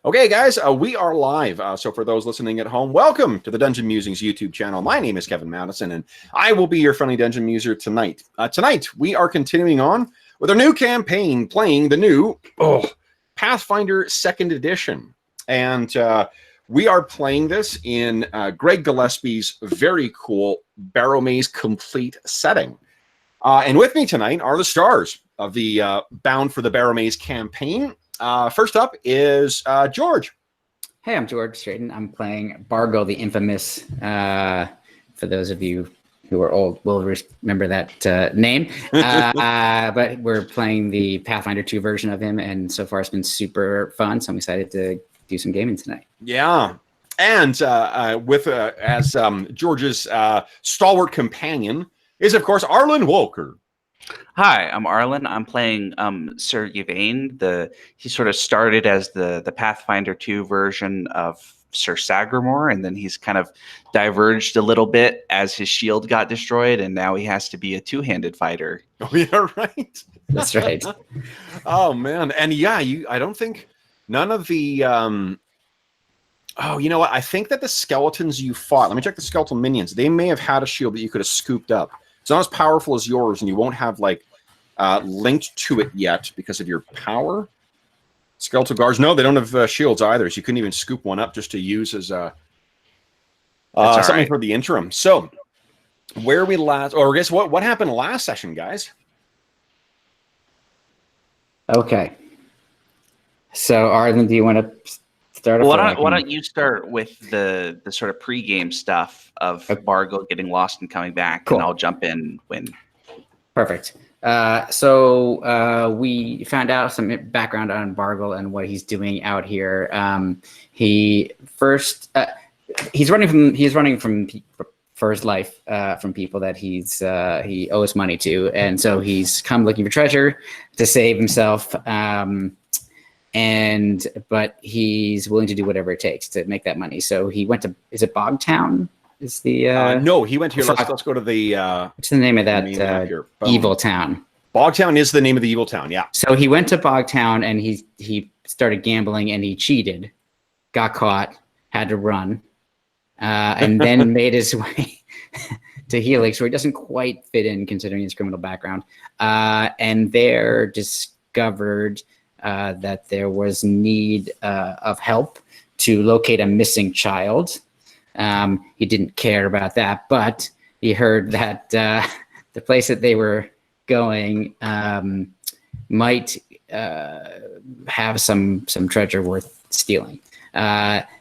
Okay, guys, we are live. So for those listening at home, welcome to the Dungeon Musings YouTube channel. My name is Kevin Madison, and I will be your friendly dungeon muser tonight. Tonight, we are continuing on with our new campaign, playing the new Pathfinder 2nd Edition. And we are playing this in Greg Gillespie's very cool Barrowmaze complete setting. And with me tonight are the stars of the Bound for the Barrowmaze campaign. First up is George. Hey, I'm George Strayton. I'm playing Bargo the Infamous. For those of you who are old, will remember that name. But we're playing the Pathfinder 2 version of him, and so far it's been super fun. So I'm excited to do some gaming tonight. Yeah, and as George's stalwart companion is, of course, Arlen Walker. Hi, I'm Arlen. I'm playing Sir Yvain. He sort of started as the Pathfinder 2 version of Sir Sagramore, and then he's kind of diverged a little bit as his shield got destroyed, and now he has to be a two-handed fighter. Oh, yeah, right. That's right. Oh, man. And yeah, I don't think none of the... Oh, you know what? I think that the skeletons you fought... Let me check the skeletal minions. They may have had a shield that you could have scooped up. It's not as powerful as yours, and you won't have, like, linked to it yet because of your power. Skeletal guards, no, they don't have shields either, so you couldn't even scoop one up just to use as something right for the interim. So, where we last... Or I guess what happened last session, guys? Okay. So, Arlen, do you want to... Why don't you start with the sort of pre-game stuff of Bargo getting lost and coming back, cool. And I'll jump in when. Perfect. So we found out some background on Bargo and what he's doing out here. He's running from for his life from people that he owes money to, and so he's come looking for treasure to save himself. But he's willing to do whatever it takes to make that money. So he went to, is it Bogtown? Is the no, he went here. Let's go to the what's the name of that evil town? Bogtown is the name of the evil town, yeah. So he went to Bogtown and he started gambling and he cheated, got caught, had to run, and then made his way to Helix, where he doesn't quite fit in considering his criminal background, and there discovered that there was need of help to locate a missing child. He didn't care about that, but he heard that the place that they were going might have some treasure worth stealing.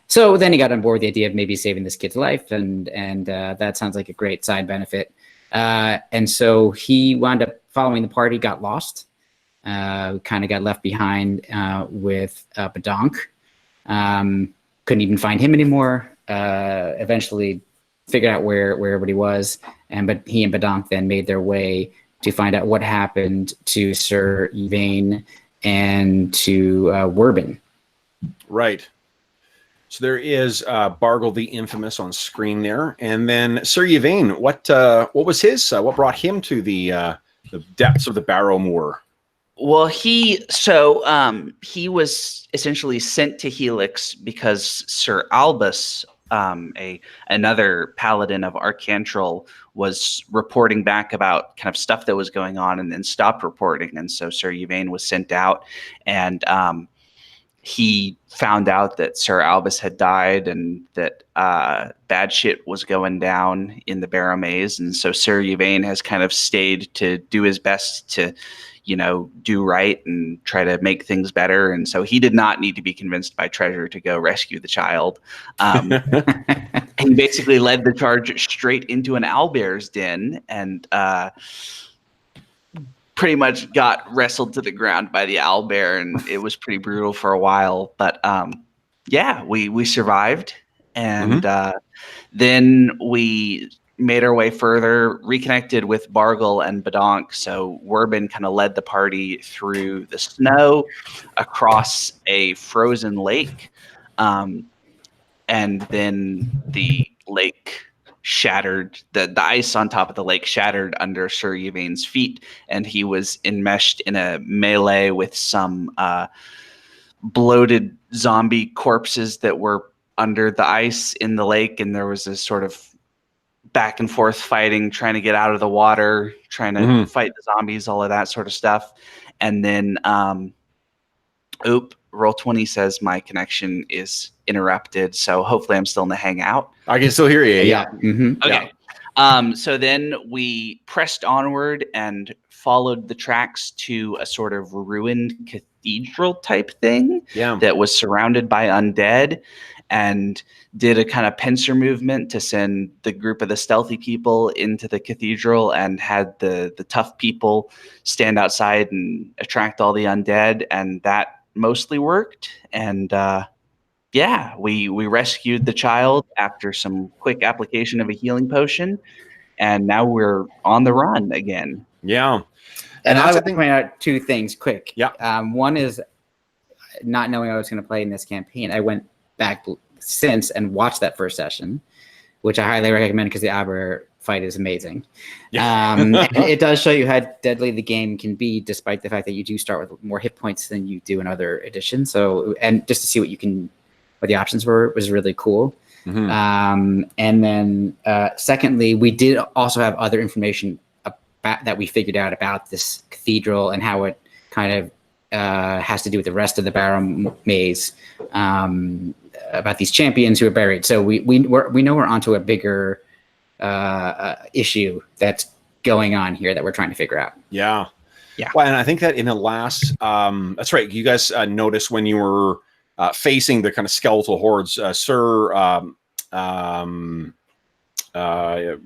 So then he got on board with the idea of maybe saving this kid's life, and that sounds like a great side benefit. And so he wound up following the party, got lost. Kind of got left behind with Badonk. Couldn't even find him anymore. Eventually figured out where everybody was, but he and Badonk then made their way to find out what happened to Sir Yvain and to Werbin. Right. So there is Bargle the Infamous on screen there, and then Sir Yvain. What was his? What brought him to the depths of the Barrowmoor? Well, he was essentially sent to Helix because Sir Albus, another paladin of Arcantral, was reporting back about kind of stuff that was going on and then stopped reporting. And so Sir Yvain was sent out, and he found out that Sir Albus had died and that bad shit was going down in the Barrowmaze. And so Sir Yvain has kind of stayed to do his best to do right and try to make things better. And so he did not need to be convinced by treasure to go rescue the child. He basically led the charge straight into an owlbear's den and pretty much got wrestled to the ground by the owlbear. And it was pretty brutal for a while. But yeah, we survived. And then we made our way further, reconnected with Bargle and Badonk. So Werbin kind of led the party through the snow, across a frozen lake, and then the lake shattered. The ice on top of the lake shattered under Sir Yvain's feet, and he was enmeshed in a melee with some bloated zombie corpses that were under the ice in the lake, and there was this sort of back and forth fighting, trying to get out of the water, trying to fight the zombies, all of that sort of stuff. And then, Roll20 says my connection is interrupted, so hopefully I'm still in the hangout. I can still hear you. Yeah. Okay. So then we pressed onward and followed the tracks to a sort of ruined cathedral type thing that was surrounded by undead, and did a kind of pincer movement to send the group of the stealthy people into the cathedral, and had the tough people stand outside and attract all the undead, and that mostly worked. And we rescued the child after some quick application of a healing potion, and now we're on the run again. Yeah. And I would point out two things quick. Yeah. One is, not knowing I was going to play in this campaign, I went back since and watched that first session, which I highly recommend because the Aber fight is amazing. Yeah. And it does show you how deadly the game can be, despite the fact that you do start with more hit points than you do in other editions. So, and just to see what the options were was really cool. And then secondly, we did also have other information that we figured out about this cathedral and how it kind of has to do with the rest of the Barrowmaze, about these champions who are buried. So we know we're onto a bigger issue that's going on here that we're trying to figure out. Yeah. Well, and I think that in the last, that's right. You guys noticed when you were facing the kind of skeletal hordes, Sir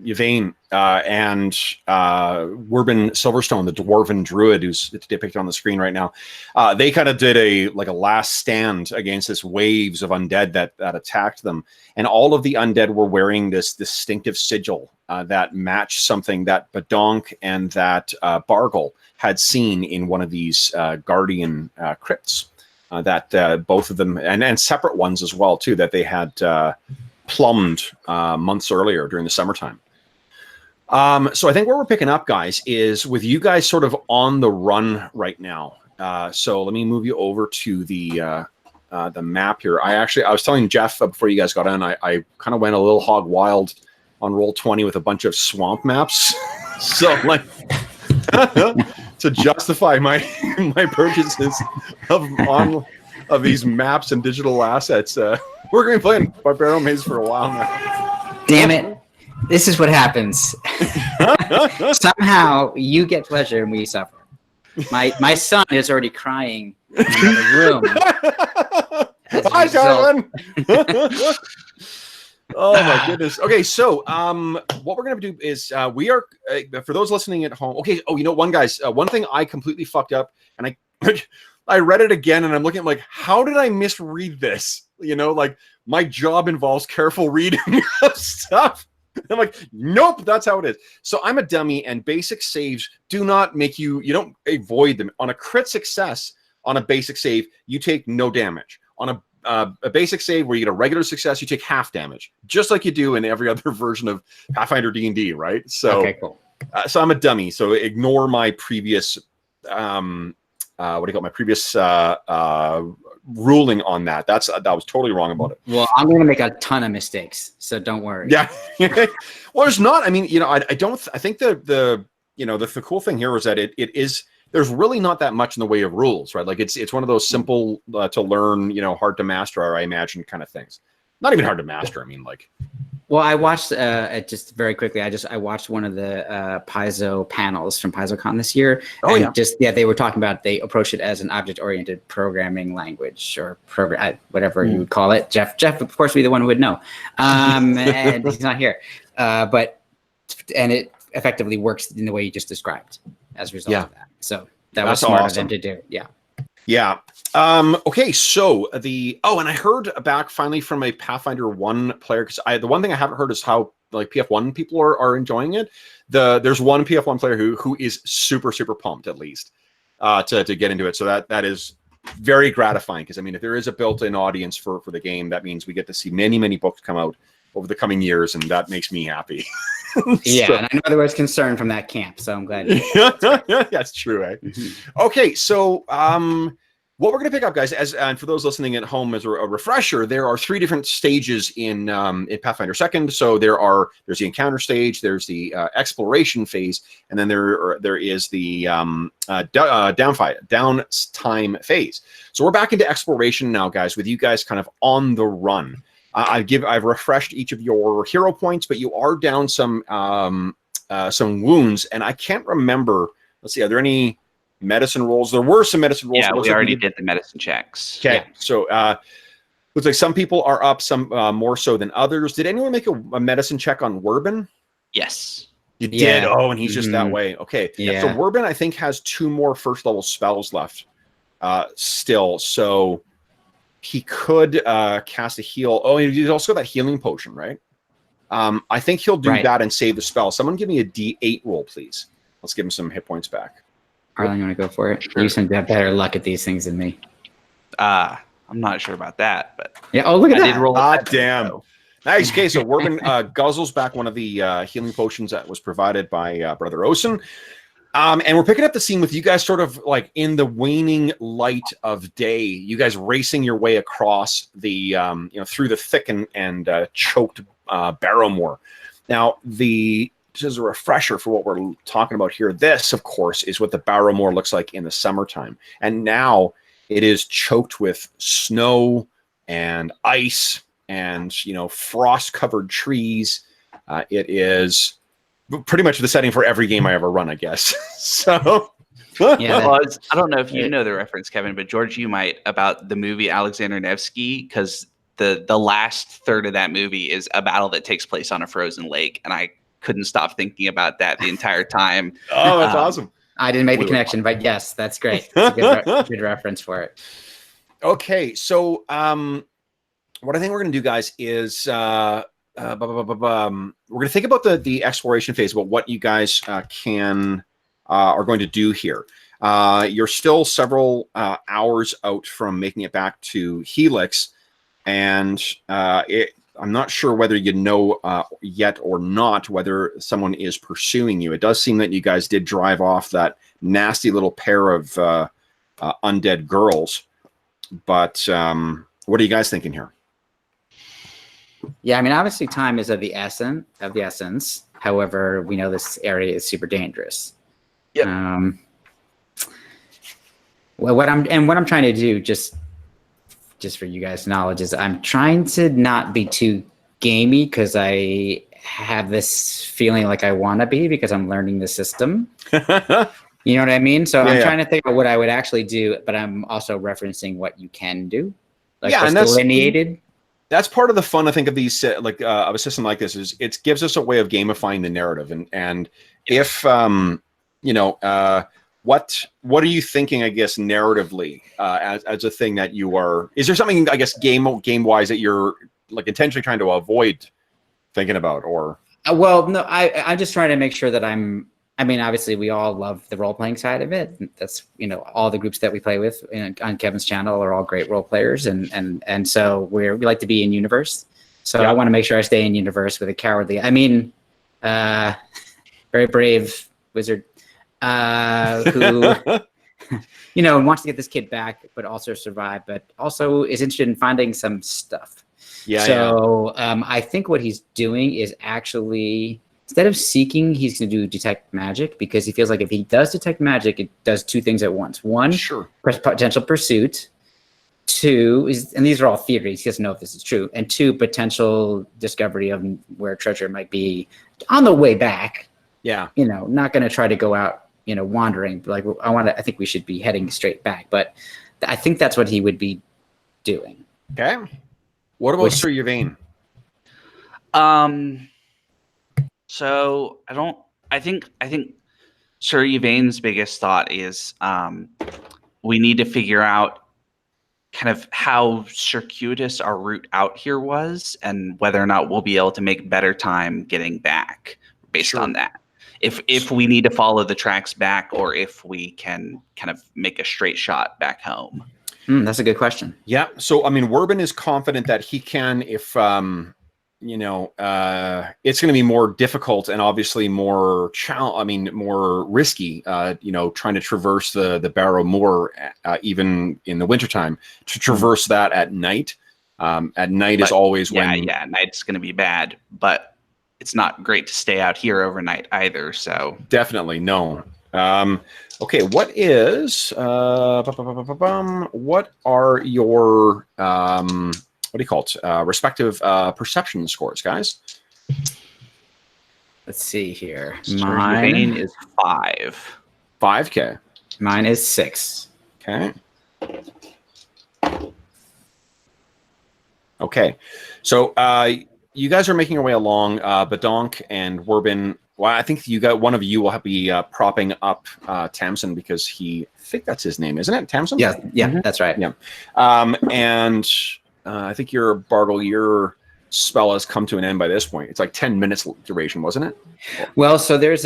Yvain and Werbin Silverstone, the dwarven druid who's depicted on the screen right now, they kind of did a last stand against this waves of undead that attacked them, and all of the undead were wearing this distinctive sigil that matched something that Badonk and that Bargle had seen in one of these guardian crypts, that both of them, and separate ones as well too, that they had plumbed months earlier during the summertime. So I think where we're picking up, guys, is with you guys sort of on the run right now. So let me move you over to the map here. I was telling Jeff before you guys got on, I kind of went a little hog wild on Roll20 with a bunch of swamp maps. So like to justify my purchases of these maps and digital assets. We're going to be playing by Barrowmaze for a while now. Damn it. This is what happens. Somehow you get pleasure and we suffer. My son is already crying in the room. Hi, Darwin. Oh, my goodness. Okay, so what we're going to do is we are, for those listening at home. Okay, oh, you know, one thing I completely fucked up, and I read it again, and I'm looking at like, how did I misread this? You know, like my job involves careful reading of stuff. I'm like, nope, that's how it is. So I'm a dummy, and basic saves do not make you don't avoid them. On a crit success, on a basic save, you take no damage. On a basic save where you get a regular success, you take half damage, just like you do in every other version of Pathfinder D&D, right? So, okay, cool. So I'm a dummy, so ignore my previous my previous ruling on that. That was totally wrong about it. Well, I'm going to make a ton of mistakes, so don't worry. Yeah. Well, there's not. I mean, you know, I think the cool thing here is that it is. There's really not that much in the way of rules, right? Like it's one of those simple to learn, you know, hard to master, I imagine, kind of things. Not even hard to master. I mean, like. Well, I watched just very quickly. I watched one of the Paizo panels from PaizoCon this year. Oh, and they were talking about, they approached it as an object-oriented programming language, or whatever you would call it. Jeff, of course, would be the one who would know, and he's not here. But it effectively works in the way you just described as a result of that. So that was smart of them to do. Yeah. Yeah. Okay, so and I heard back finally from a Pathfinder 1 player, because the one thing I haven't heard is how like PF1 people are enjoying it. There's one PF1 player who is super, super pumped, at least, to get into it. So that is very gratifying, because I mean, if there is a built-in audience for the game, that means we get to see many, many books come out over the coming years, and that makes me happy. Yeah, so, and I know there was concern from that camp, so I'm glad. That's true, eh? Okay, so What we're going to pick up, guys, and for those listening at home, as a refresher, there are 3 different stages in Pathfinder 2nd. So there's the encounter stage, there's the exploration phase, and then there is the downtime phase. So we're back into exploration now, guys, with you guys kind of on the run. I've refreshed each of your hero points, but you are down some wounds, and I can't remember. Let's see, are there any medicine rolls? There were some medicine rolls. Yeah, we already did the medicine checks. Okay, Yeah. so looks like some people are up, some more so than others. Did anyone make a medicine check on Werbin? Yes. You did? Yeah. Oh, and he's just that way. Okay. Yeah. So Werbin, I think, has 2 more first level spells left still. So he could cast a heal. Oh, he's also got that healing potion, right? I think he'll do that and save the spell. Someone give me a D8 roll, please. Let's give him some hit points back. Arlen, you want to go for it? Sure. You seem to have better luck at these things than me. I'm not sure about that, but Yeah. Oh, look at I that. did roll. Ah, damn. Nice. Okay, so Werbin guzzles back one of the healing potions that was provided by Brother Osen. And we're picking up the scene with you guys sort of like in the waning light of day, you guys racing your way across the, through the thick and choked Barrowmoor. Now, just as a refresher for what we're talking about here, this, of course, is what the Barrowmoor looks like in the summertime. And now it is choked with snow and ice and, frost-covered trees. It is pretty much the setting for every game I ever run, I guess. So... Yeah, Well, I don't know if you know the reference, Kevin, but George, you might, about the movie Alexander Nevsky, because the last third of that movie is a battle that takes place on a frozen lake, and I couldn't stop thinking about that the entire time. Oh, that's awesome. I didn't make the connection, but yes, that's great. It's a good reference for it. Okay, so what I think we're going to do, guys, is we're going to think about the exploration phase, about what you guys are going to do here. You're still several hours out from making it back to Helix, and I'm not sure whether you know yet or not whether someone is pursuing you. It does seem that you guys did drive off that nasty little pair of undead girls, but what are you guys thinking here? Yeah, I mean, obviously, time is of the essence. However, we know this area is super dangerous. Yep. What I'm trying to do, just for you guys' knowledge, is I'm trying to not be too gamey because I have this feeling like I want to be because I'm learning the system. You know what I mean? So I'm trying to think of what I would actually do, but I'm also referencing what you can do. Like and that's delineated. That's part of the fun, I think, of these of a system like this is it gives us a way of gamifying the narrative. And if what are you thinking, I guess, narratively as a thing that you are? Is there something, I guess, game wise that you're like intentionally trying to avoid thinking about, or? Well, no, I'm just trying to make sure that I mean, obviously, we all love the role-playing side of it. That's, all the groups that we play with on Kevin's channel are all great role players, and so we like to be in universe. So I want to make sure I stay in universe with a cowardly. I mean, very brave wizard who wants to get this kid back, but also survive, but also is interested in finding some stuff. I think what he's doing is actually, instead of seeking, he's going to do detect magic, because he feels like if he does detect magic, it does 2 things at once. 1, potential pursuit. 2 is, and these are all theories, he doesn't know if this is true. And 2, potential discovery of where treasure might be on the way back. Yeah. Not going to try to go out, wandering. Like, I think we should be heading straight back. But I think that's what he would be doing. Okay. What about Sir Yvain? So I think Sir Yvain's biggest thought is we need to figure out kind of how circuitous our route out here was, and whether or not we'll be able to make better time getting back based on that. If we need to follow the tracks back, or if we can kind of make a straight shot back home. That's a good question. Yeah. So, I mean, Werbin is confident that he can, if you know, it's going to be more difficult and obviously more more risky, you know, trying to traverse the Barrow Moor, even in the wintertime, to traverse that at night. At night is always when... Yeah, night's going to be bad, but it's not great to stay out here overnight either, so... Definitely, no. Okay, what are your... what do you call it? Respective perception scores, guys. Let's see here. Mine is 5. 5K. Mine is 6. Okay. Okay. So you guys are making your way along. Badonk and Werbin. Well, I think one of you will be propping up Tamsin, because I think that's his name, isn't it? Tamsin? Yeah, that's right. Yeah. And I think your spell has come to an end by this point. It's like 10 minutes duration, wasn't it? Well, so there's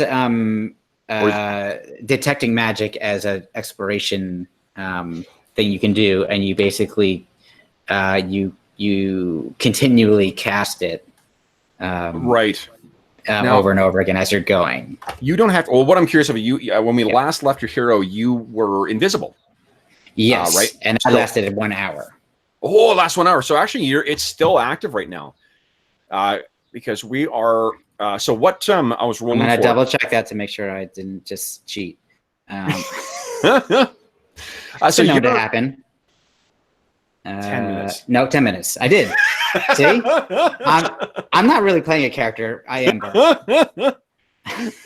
detecting magic as an exploration thing you can do, and you basically you continually cast it right over and over again as you're going. You don't have to. Well, what I'm curious about, you when we last left your hero, you were invisible. Yes, right. And that lasted 1 hour. Oh, last 1 hour. So actually, it's still active right now, because we are. So what I was rolling. I'm gonna for... double check that to make sure I didn't just cheat. So known to happen. 10 minutes. No, 10 minutes. I did. See, I'm not really playing a character. I am.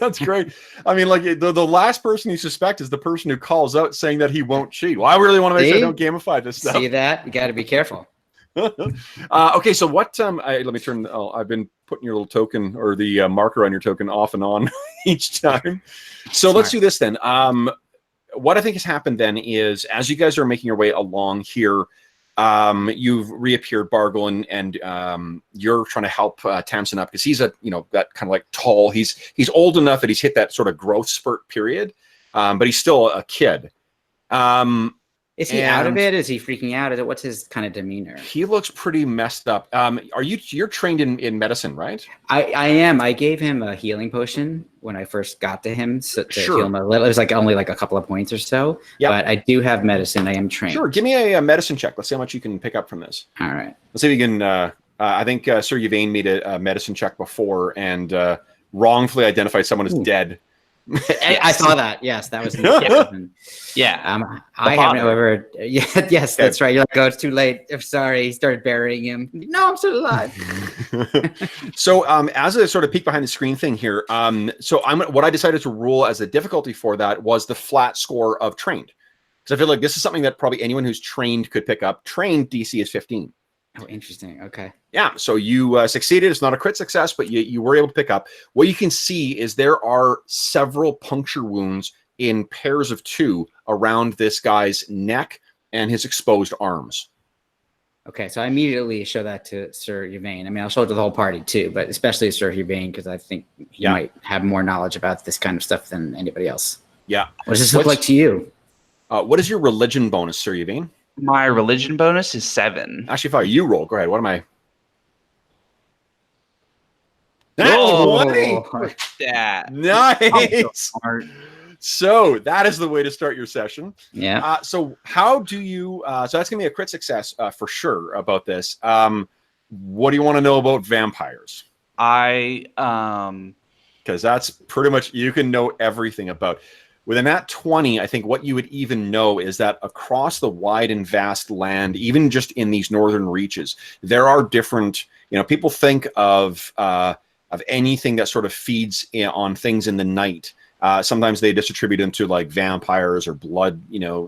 That's great. I mean, like the last person you suspect is the person who calls out saying that he won't cheat. Well, I really want to make sure I don't gamify this stuff. See that? You got to be careful. Okay, so what? Let me turn. I've been putting your little token or the marker on your token off and on each time. So let's do this then. What I think has happened then is, as you guys are making your way along here, you've reappeared, Bargle, and you're trying to help Tamsin up, because he's that kind of like tall. He's old enough that he's hit that sort of growth spurt period, but he's still a kid. Is he out of it? Is he freaking out? What's his kind of demeanor? He looks pretty messed up. You're trained in medicine, right? I am. I gave him a healing potion when I first got to him, to heal him a little. It was only a couple of points or so. Yeah. But I do have medicine. I am trained. Sure. Give me a medicine check. Let's see how much you can pick up from this. All right. Let's see if you can. I think Sir Yvain made a medicine check before and wrongfully identified someone as dead. I saw that. Yes, that was. Yeah. I haven't ever. Yeah. Yes, that's right. You're like, oh, it's too late. I'm sorry. He started burying him. No, I'm still alive. So, as a sort of peek behind the screen thing here, what I decided to rule as a difficulty for that was the flat score of trained, because I feel like this is something that probably anyone who's trained could pick up. Trained DC is 15. Oh, interesting. Okay. Yeah, so you succeeded. It's not a crit success, but you were able to pick up. What you can see is there are several puncture wounds in pairs of 2 around this guy's neck and his exposed arms. Okay, so I immediately show that to Sir Yvain. I mean, I'll show it to the whole party too, but especially Sir Yvain, because I think he might have more knowledge about this kind of stuff than anybody else. Yeah. What does this look like to you? What is your religion bonus, Sir Yvain? My religion bonus is 7. Actually, if you roll, go ahead. What am I? Yeah. Nice. So that is the way to start your session. Yeah. So how do you? So that's gonna be a crit success for sure about this. What do you want to know about vampires? Because that's pretty much, you can know everything about. With a nat 20, I think what you would even know is that across the wide and vast land, even just in these northern reaches, there are different. People think of anything that sort of feeds on things in the night. Sometimes they distribute them to like vampires or blood,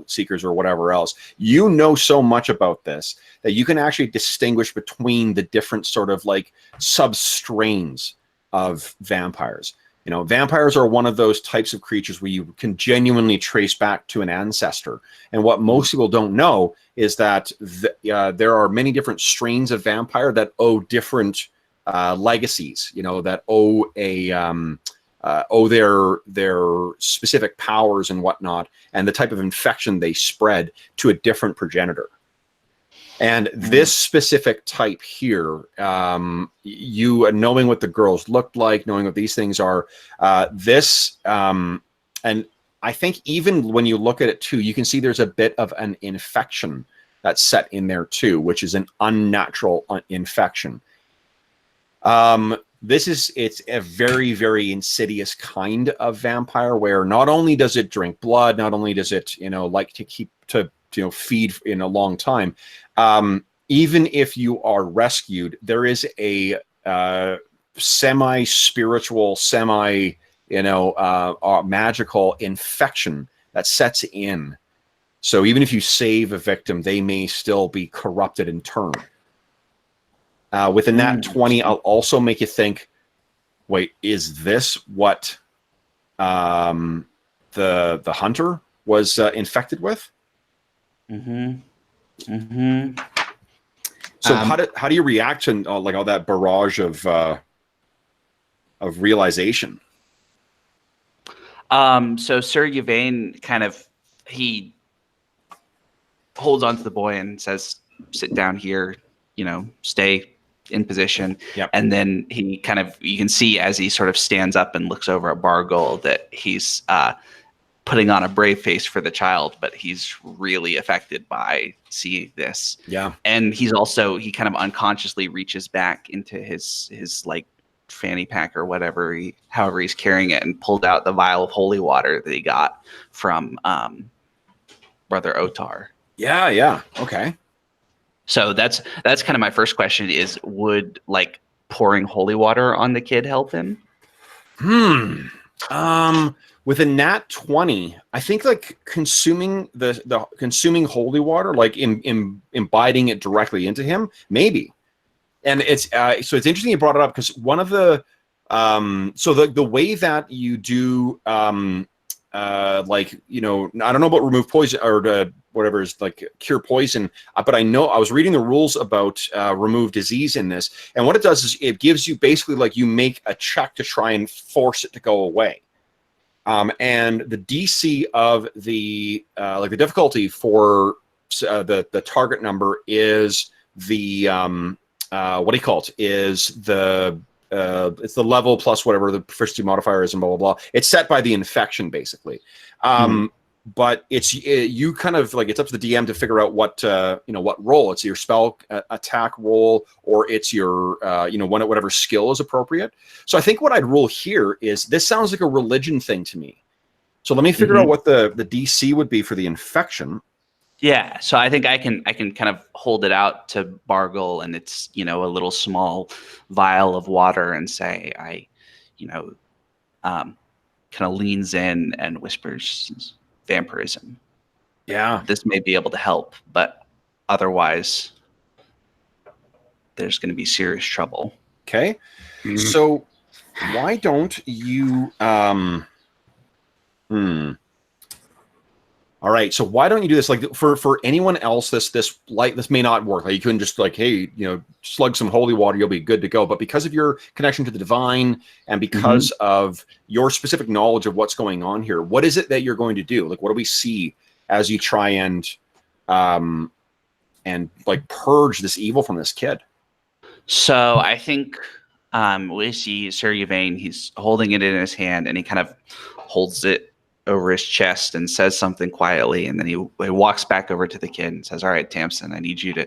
seekers or whatever else. You know so much about this that you can actually distinguish between the different sort of like sub-strains of vampires. Vampires are one of those types of creatures where you can genuinely trace back to an ancestor. And what most people don't know is that there are many different strains of vampire that owe different legacies, that owe their specific powers and whatnot, and the type of infection they spread to a different progenitor. And this specific type here, you knowing what the girls looked like, knowing what these things are, and I think even when you look at it too, you can see there's a bit of an infection that's set in there too, which is an unnatural infection. It's a very, very insidious kind of vampire where not only does it drink blood, not only does it, like to feed in a long time. Even if you are rescued, there is a semi-spiritual, magical infection that sets in. So even if you save a victim, they may still be corrupted in turn. With a nat 20, I'll also make you think, wait, is this what the hunter was infected with? So how do you react to like all that barrage of realization? So Sir Yvain he holds onto the boy and says, "Sit down here, stay in position." Yep. And then he you can see as he sort of stands up and looks over at Bargol that he's putting on a brave face for the child, but he's really affected by seeing this. Yeah. And he kind of unconsciously reaches back into his like fanny pack or whatever, however he's carrying it, and pulled out the vial of holy water that he got from Brother Otar. Yeah. Okay. So that's kind of my first question is, would like pouring holy water on the kid help him? With a nat 20, I think like consuming the consuming holy water, like imbibing it directly into him, maybe. And it's so it's interesting you brought it up because one of the the way that you do I don't know about remove poison or whatever is like cure poison, but I know I was reading the rules about remove disease in this, and what it does is it gives you basically like you make a check to try and force it to go away. And the DC of the the difficulty for the target number is the what do you call it? Is the it's the level plus whatever the proficiency modifier is and blah blah blah. It's set by the infection basically. But it's you kind of like it's up to the DM to figure out what what roll. It's your spell attack roll or it's your whatever skill is appropriate. So I think what I'd roll here is this sounds like a religion thing to me. So let me figure out what the DC would be for the infection. Yeah, so I think I can kind of hold it out to Bargol, and it's a little small vial of water, and say kind of leans in and whispers vampirism. Yeah, this may be able to help, but otherwise there's going to be serious trouble. Okay, so why don't you all right, so why don't you do this? Like for anyone else, this may not work. Like you couldn't just like, hey, slug some holy water, you'll be good to go. But because of your connection to the divine and because of your specific knowledge of what's going on here, what is it that you're going to do? Like, what do we see as you try and like purge this evil from this kid? So I think we see Sir Yvain. He's holding it in his hand, and he kind of holds it over his chest and says something quietly, and then he walks back over to the kid and says, "All right, Tamsin, I need you to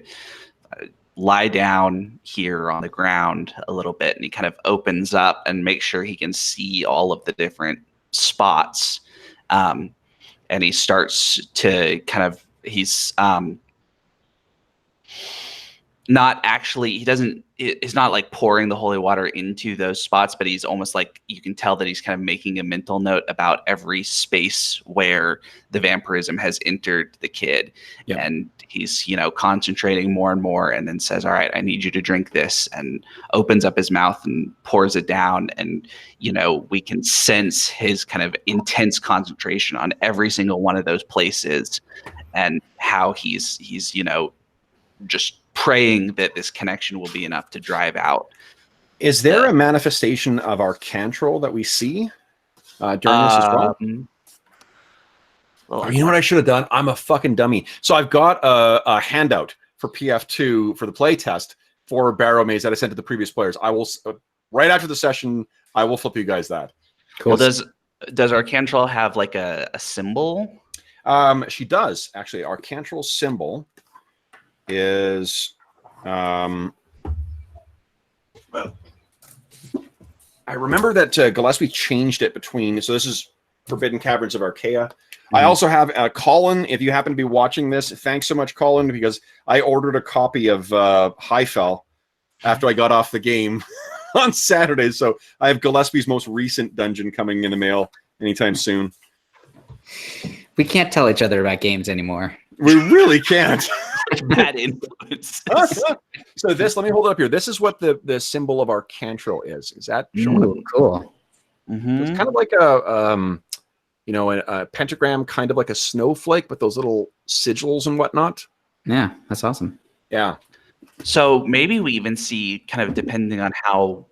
lie down here on the ground a little bit." And he kind of opens up and makes sure he can see all of the different spots, and he starts to he's not actually, it's not like pouring the holy water into those spots, but he's almost like, you can tell that he's kind of making a mental note about every space where the vampirism has entered the kid. Yep. And he's, concentrating more and more, and then says, "All right, I need you to drink this," and opens up his mouth and pours it down. And, we can sense his kind of intense concentration on every single one of those places, and how he's just praying that this connection will be enough to drive out. Is there a manifestation of our cantrell that we see during this as well? Well, you know what I should have done? I'm a fucking dummy. So I've got a handout for PF2 for the play test for Barrowmaze that I sent to the previous players. I will right after the session. I will flip you guys that. Cool. Well, does Arcantrell have like a symbol? She does actually. Arcantrell's symbol is. I remember that Gillespie changed it between. So this is Forbidden Caverns of Archaea. I also have Colin. If you happen to be watching this, thanks so much, Colin, because I ordered a copy of Highfell after I got off the game on Saturday. So I have Gillespie's most recent dungeon coming in the mail anytime soon. We can't tell each other about games anymore. We really can't. Bad influence. So this, let me hold it up here. This is what the symbol of Arcantrell is. Is that showing up? Cool. Mm-hmm. It's kind of like a pentagram, kind of like a snowflake, but those little sigils and whatnot. Yeah, that's awesome. Yeah. So maybe we even see, kind of depending on how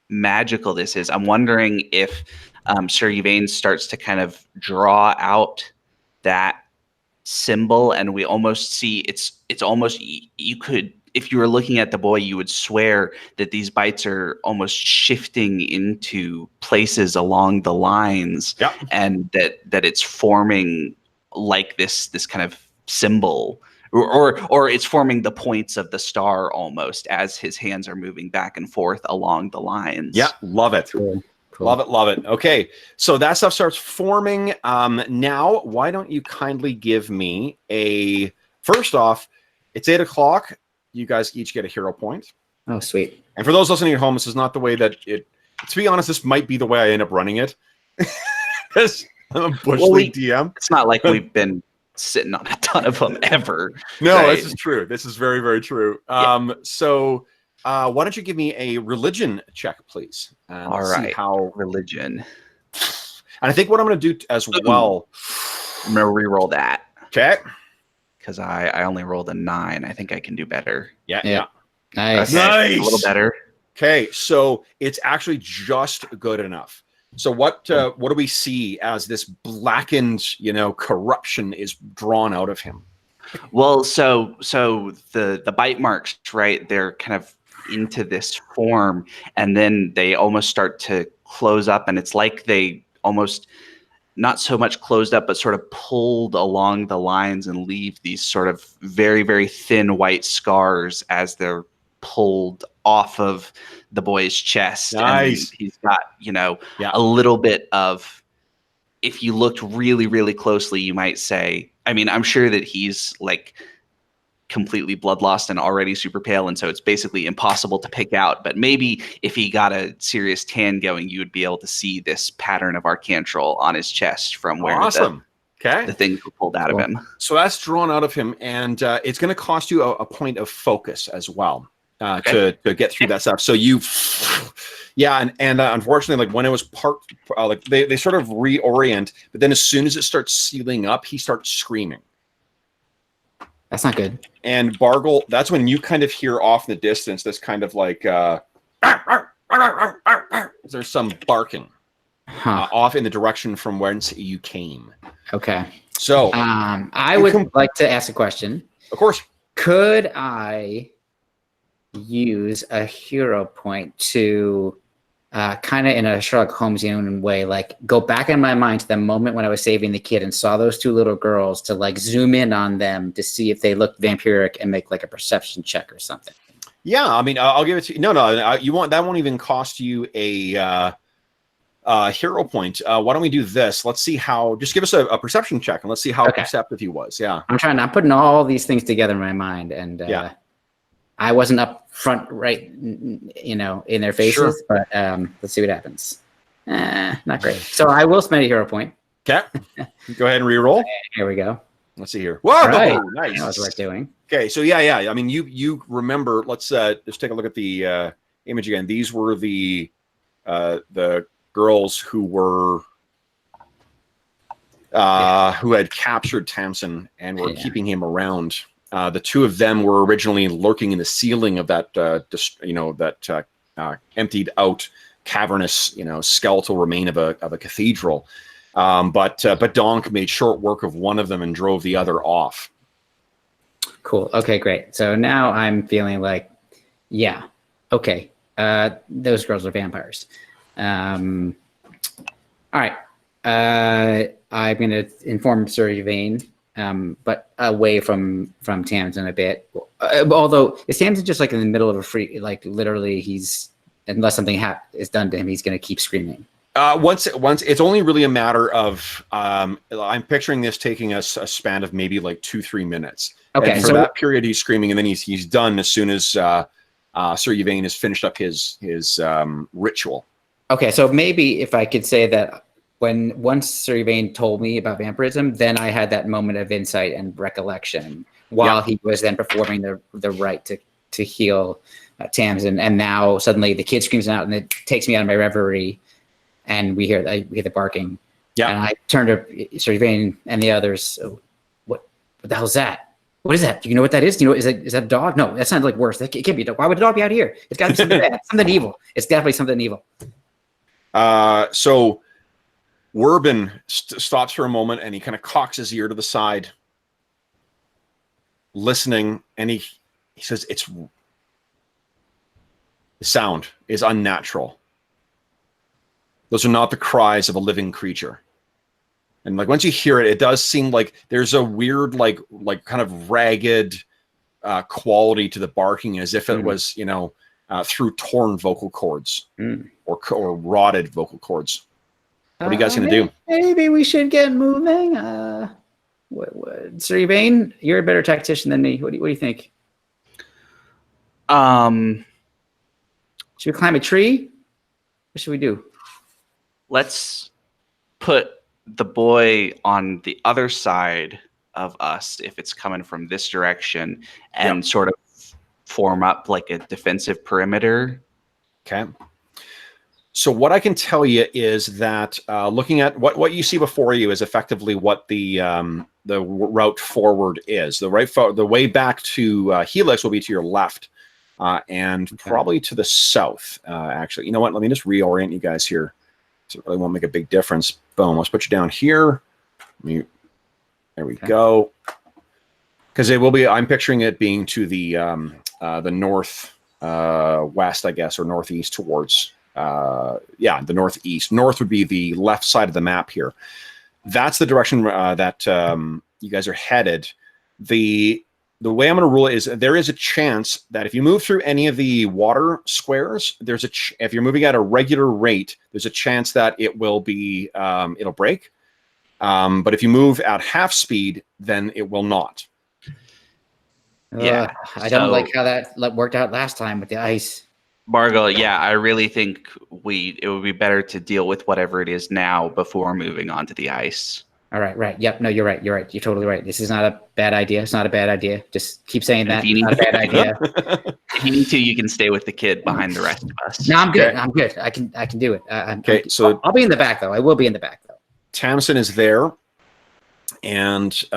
magical this is, I'm wondering if Sir Yvain starts to kind of draw out that symbol, and we almost see it's almost, you could, if you were looking at the boy, you would swear that these bites are almost shifting into places along the lines, and that it's forming like this kind of symbol, or it's forming the points of the star almost as his hands are moving back and forth along the lines. Yeah, love it. Cool. Love it. Okay, so that stuff starts forming. Now, why don't you kindly give me a... First off, it's 8 o'clock. You guys each get a hero point. Oh, sweet. And for those listening at home, this is not the way that it... To be honest, this might be the way I end up running it. Because I'm a Bush League DM. It's not like we've been sitting on a ton of them ever. No, right? This is true. This is very, very true. So... why don't you give me a religion check, please? And all right. See how religion. And I think what I'm going to do as well. I'm going to re-roll that. Okay. Because I only rolled a 9. I think I can do better. Yeah. Nice. Okay, Nice. A little better. Okay, so it's actually just good enough. So what do we see as this blackened, corruption is drawn out of him? Well, so the bite marks, right? They're kind of into this form, and then they almost start to close up, and it's like they almost not so much closed up, but sort of pulled along the lines and leave these sort of very, very thin white scars as they're pulled off of the boy's chest. Nice. And he's got, a little bit of, if you looked really, really closely, you might say, I mean, I'm sure that he's like completely blood lost and already super pale, and so it's basically impossible to pick out. But maybe if he got a serious tan going, you would be able to see this pattern of Arcantrell on his chest from where the things were pulled out of him. So that's drawn out of him, and it's going to cost you a point of focus as well to get through that stuff. So you, and unfortunately, like when it was like they sort of reorient, but then as soon as it starts sealing up, he starts screaming. That's not good. And Bargle, that's when you kind of hear off in the distance this kind of like there's some barking off in the direction from whence you came. Okay. So I would like to ask a question. Of course. Could I use a hero point to kind of in a Sherlock Holmesian way, like go back in my mind to the moment when I was saving the kid and saw those two little girls, to like zoom in on them to see if they looked vampiric and make like a perception check or something? Yeah, I mean, I'll give it to you. No, you want that won't even cost you a hero point. Why don't we do this? Let's see how. Just give us a perception check and let's see how perceptive he was. Yeah, I'm putting all these things together in my mind, and I wasn't up front, right, in their faces, but let's see what happens. Not great. So I will spend a hero point. Okay. Go ahead and re-roll. Here we go. Let's see here. Whoa, right. Nice. That was worth doing. Okay, so yeah. I mean, you remember. Let's just take a look at the image again. These were the girls who were who had captured Tamsin and were keeping him around. The two of them were originally lurking in the ceiling of that, emptied out, cavernous, skeletal remain of a cathedral. But Donk made short work of one of them and drove the other off. Cool. Okay, great. So now I'm feeling like, yeah, okay. Those girls are vampires. All right. I'm going to inform Sir Yvain, but away from Tamsin a bit. Although, is Tamsin just like in the middle of a free, like literally unless something is done to him, he's going to keep screaming. Once it's only really a matter of I'm picturing this taking us a span of maybe like 2-3 minutes. Okay, and for that period he's screaming, and then he's done as soon as Sir Yvain has finished up his ritual. Okay, so maybe if I could say that once Sir Yvain told me about vampirism, then I had that moment of insight and recollection while he was then performing the rite to heal Tamsin, and now suddenly the kid screams out, and it takes me out of my reverie. And we hear the barking. Yeah. And I turn to Sir Yvain and the others. Oh, what the hell's that? What is that? Do you know what that is? Do you know, is that a dog? No, that sounds like worse. It can't be a dog. Why would a dog be out here? It's got to be something bad, something evil. It's definitely something evil. So Werbin stops for a moment, and he kind of cocks his ear to the side, listening, and he says, the sound is unnatural. Those are not the cries of a living creature. And like once you hear it, it does seem like there's a weird, like kind of ragged quality to the barking, as if it was, through torn vocal cords or rotted vocal cords. What are you guys going to do? Maybe we should get moving. Sir Yvain, you're a better tactician than me. What do you think? Should we climb a tree? What should we do? Let's put the boy on the other side of us if it's coming from this direction, and sort of form up like a defensive perimeter. Okay. So what I can tell you is that looking at what you see before you is effectively what the route forward is. The way back to Helix will be to your left, and probably to the south. Actually, you know what? Let me just reorient you guys here. So it really won't make a big difference. Boom. Let's put you down here. There we go. Because it will be. I'm picturing it being to the north west, I guess, or northeast towards. The northeast. North would be the left side of the map here. That's the direction that you guys are headed. The way I'm going to rule it is there is a chance that if you move through any of the water squares, if you're moving at a regular rate, there's a chance that it will be it'll break. But if you move at half speed, then it will not. Yeah, I don't like how that worked out last time with the ice. Margot, yeah, I really think it would be better to deal with whatever it is now before moving on to the ice. All right, right. Yep, no, you're right. You're right. You're totally right. This is not a bad idea. It's not a bad idea. Just keep saying that. It's not a bad idea. If you need to, you can stay with the kid behind the rest of us. No, I'm good. Okay. I'm good. I can do it. So I'll be in the back, though. I will be in the back, though. Tamsin is there. And you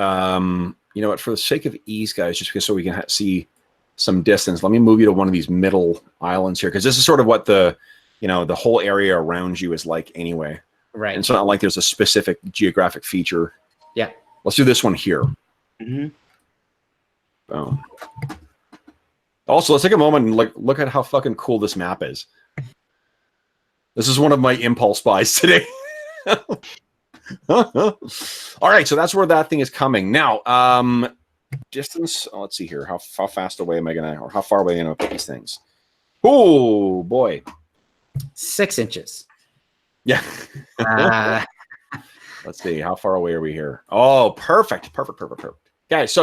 know what? For the sake of ease, guys, just because so we can see some distance, let me move you to one of these middle islands here, because this is sort of what the whole area around you is like anyway. Right. And it's not like there's a specific geographic feature. Yeah. Let's do this one here. Mm-hmm. Boom. Also, let's take a moment and look at how fucking cool this map is. This is one of my impulse buys today. All right, so that's where that thing is coming. Now, distance, let's see here. How fast away am I going to, or how far away am I going to put these things? Oh, boy. 6 inches. Yeah. Let's see. How far away are we here? Oh, perfect. Guys,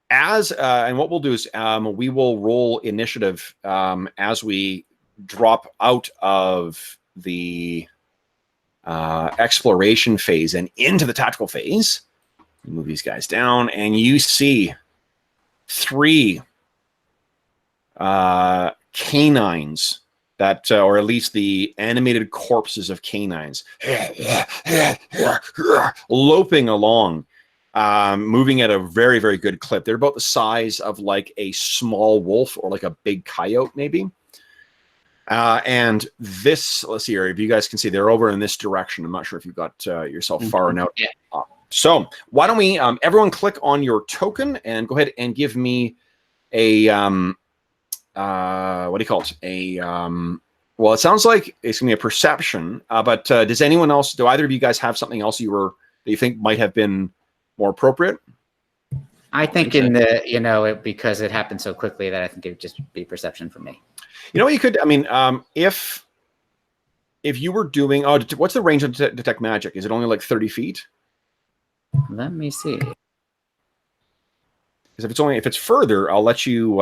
and what we'll do is we will roll initiative as we drop out of the exploration phase and into the tactical phase. Move these guys down, and you see 3 canines that, or at least the animated corpses of canines, loping along, moving at a very, very good clip. They're about the size of like a small wolf or like a big coyote, maybe. And this, let's see here, if you guys can see, they're over in this direction. I'm not sure if you got yourself far enough So why don't we, everyone click on your token and go ahead and give me a, what do you call it? Well, it sounds like it's going to be a perception, but does anyone else, do either of you guys have something else that you think might have been more appropriate? I think in the, because it happened so quickly that I think it would just be perception for me. You know what you could, if you were doing, what's the range of detect magic? Is it only like 30 feet? Let me see. Because if it's further, I'll let you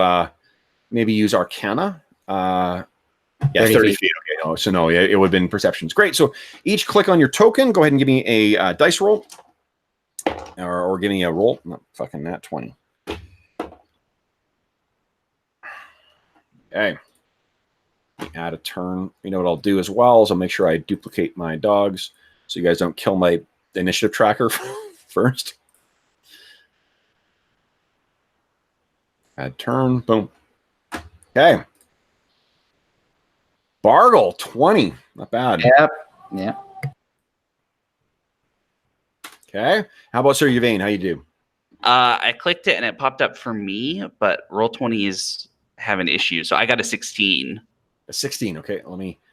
maybe use Arcana. Yeah, 30 feet. Okay, no, so no, it would have been perceptions. Great. So each click on your token. Go ahead and give me a dice roll, or give me a roll. No, fucking nat 20. Okay. Add a turn. You know what I'll do as well is I'll make sure I duplicate my dogs so you guys don't kill my initiative tracker first. Add turn. Boom. Okay. Bargle 20. Not bad. Yep. Okay. How about Sir Yvain? How you do? I clicked it and it popped up for me, but Roll20 is having issues, so I got a 16. A 16. Okay.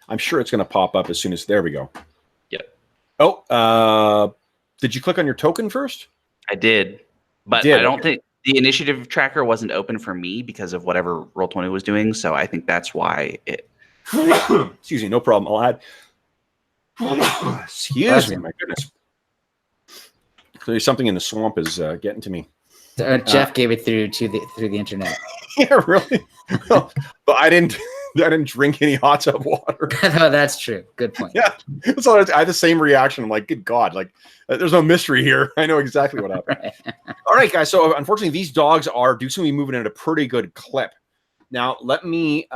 I'm sure it's going to pop up as soon as, there we go. Yep. Oh, did you click on your token first? I did, but I don't think the initiative tracker wasn't open for me because of whatever Roll20 was doing. So I think that's why it. Excuse me. No problem. I'll add. Excuse me. My goodness. Clearly something in the swamp is getting to me. Jeff gave it through the internet. Yeah, really? Well, but I didn't drink any hot tub water. No, that's true. Good point. Yeah. So I had the same reaction. I'm like, good God, like there's no mystery here. I know exactly what happened. Right. All right, guys. So unfortunately, these dogs do seem to be moving at a pretty good clip. Now, let me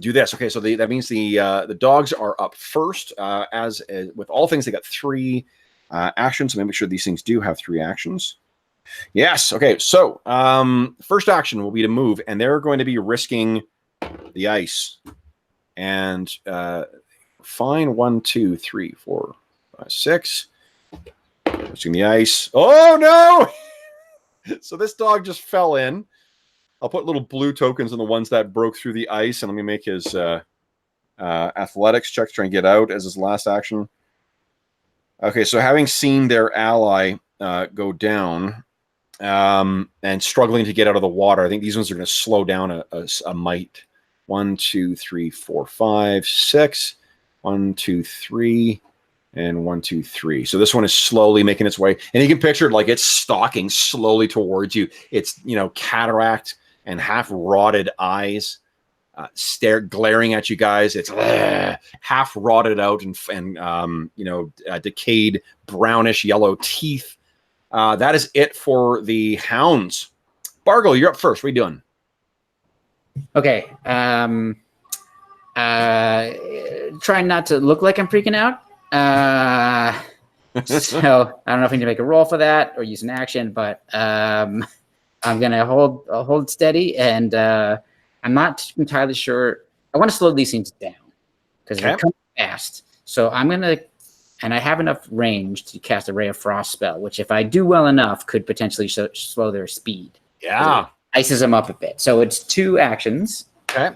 do this. Okay, so that means the dogs are up first. As with all things, they got 3 actions. So let me make sure these things do have 3 actions. Yes. Okay. So first action will be to move, and they're going to be risking the ice. And fine. 1, 2, 3, 4, 5, 6. Risking the ice. Oh no! So this dog just fell in. I'll put little blue tokens on the ones that broke through the ice, and let me make his athletics check to try and get out as his last action. Okay. So having seen their ally go down. And struggling to get out of the water. I think these ones are going to slow down a mite. 1, 2, 3, 4, 5, 6. 1, 2, 3, and 1, 2, 3. So this one is slowly making its way, and you can picture it like it's stalking slowly towards you. It's cataract and half rotted eyes, glaring at you guys. It's half rotted out and decayed brownish yellow teeth. That is it for the hounds. Bargle, you're up first. What are you doing? Okay. Trying not to look like I'm freaking out. So I don't know if I need to make a roll for that or use an action, but I'm gonna hold steady, and I'm not entirely sure. I want to slow these things down because they're coming fast. So I'm gonna. And I have enough range to cast a Ray of Frost spell, which if I do well enough, could potentially slow their speed. Yeah. Ices them up a bit. So it's 2 actions. Okay.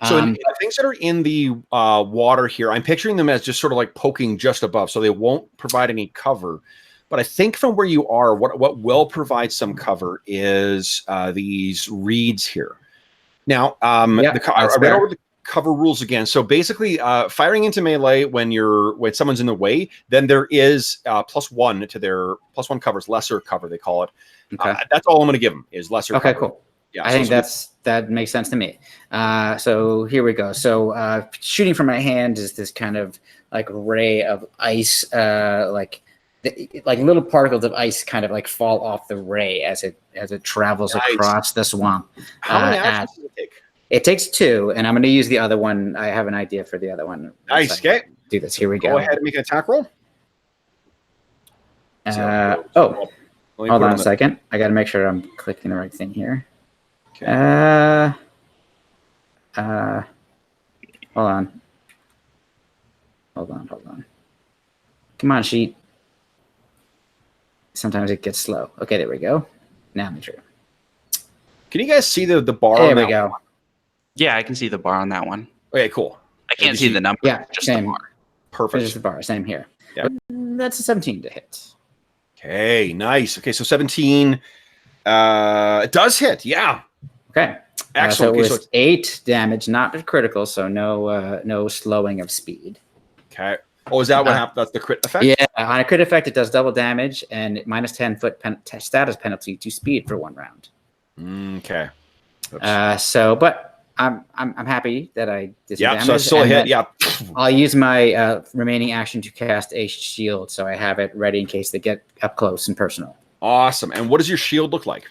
So the things that are in the water here, I'm picturing them as just sort of like poking just above, so they won't provide any cover. But I think from where you are, what will provide some cover is these reeds here. Now, I read over the cover rules again. So basically, firing into melee when someone's in the way, then there is +1 to their +1 covers, lesser cover they call it. Okay. That's all I'm going to give them is lesser. Okay, cover. Cool. Yeah, I think that makes sense to me. So here we go. So shooting from my hand is this kind of like ray of ice, like little particles of ice kind of like fall off the ray as it travels across the swamp. How many actions does it take? It takes 2, and I'm going to use the other one. I have an idea for the other one. Nice. Okay. Do this. Here we go. Go ahead and make an attack roll. Hold on a second. I got to make sure I'm clicking the right thing here. Okay. Hold on. Come on, sheet. Sometimes it gets slow. Okay, there we go. Now I'm true. Can you guys see the bar? There on we that go. one? Yeah, I can see the bar on that one. Okay, cool. I can't see the number. Yeah, just same. the bar. Perfect. Just the bar. Same here. Yep. That's a 17 to hit. Okay, nice. Okay, so 17. It does hit. Yeah. Okay. Excellent. So it Okay, was 8 damage, not critical, so no slowing of speed. okay. Oh, is that what happened? That's the crit effect? Yeah, on a crit effect, it does double damage and minus 10 foot status penalty to speed for 1 round. Okay. Oops. But I'm happy that I did some Yeah, damage. so it's still a hit. Yeah. I'll use my remaining action to cast a shield, so I have it ready in case they get up close and personal. Awesome. And what does your shield look like?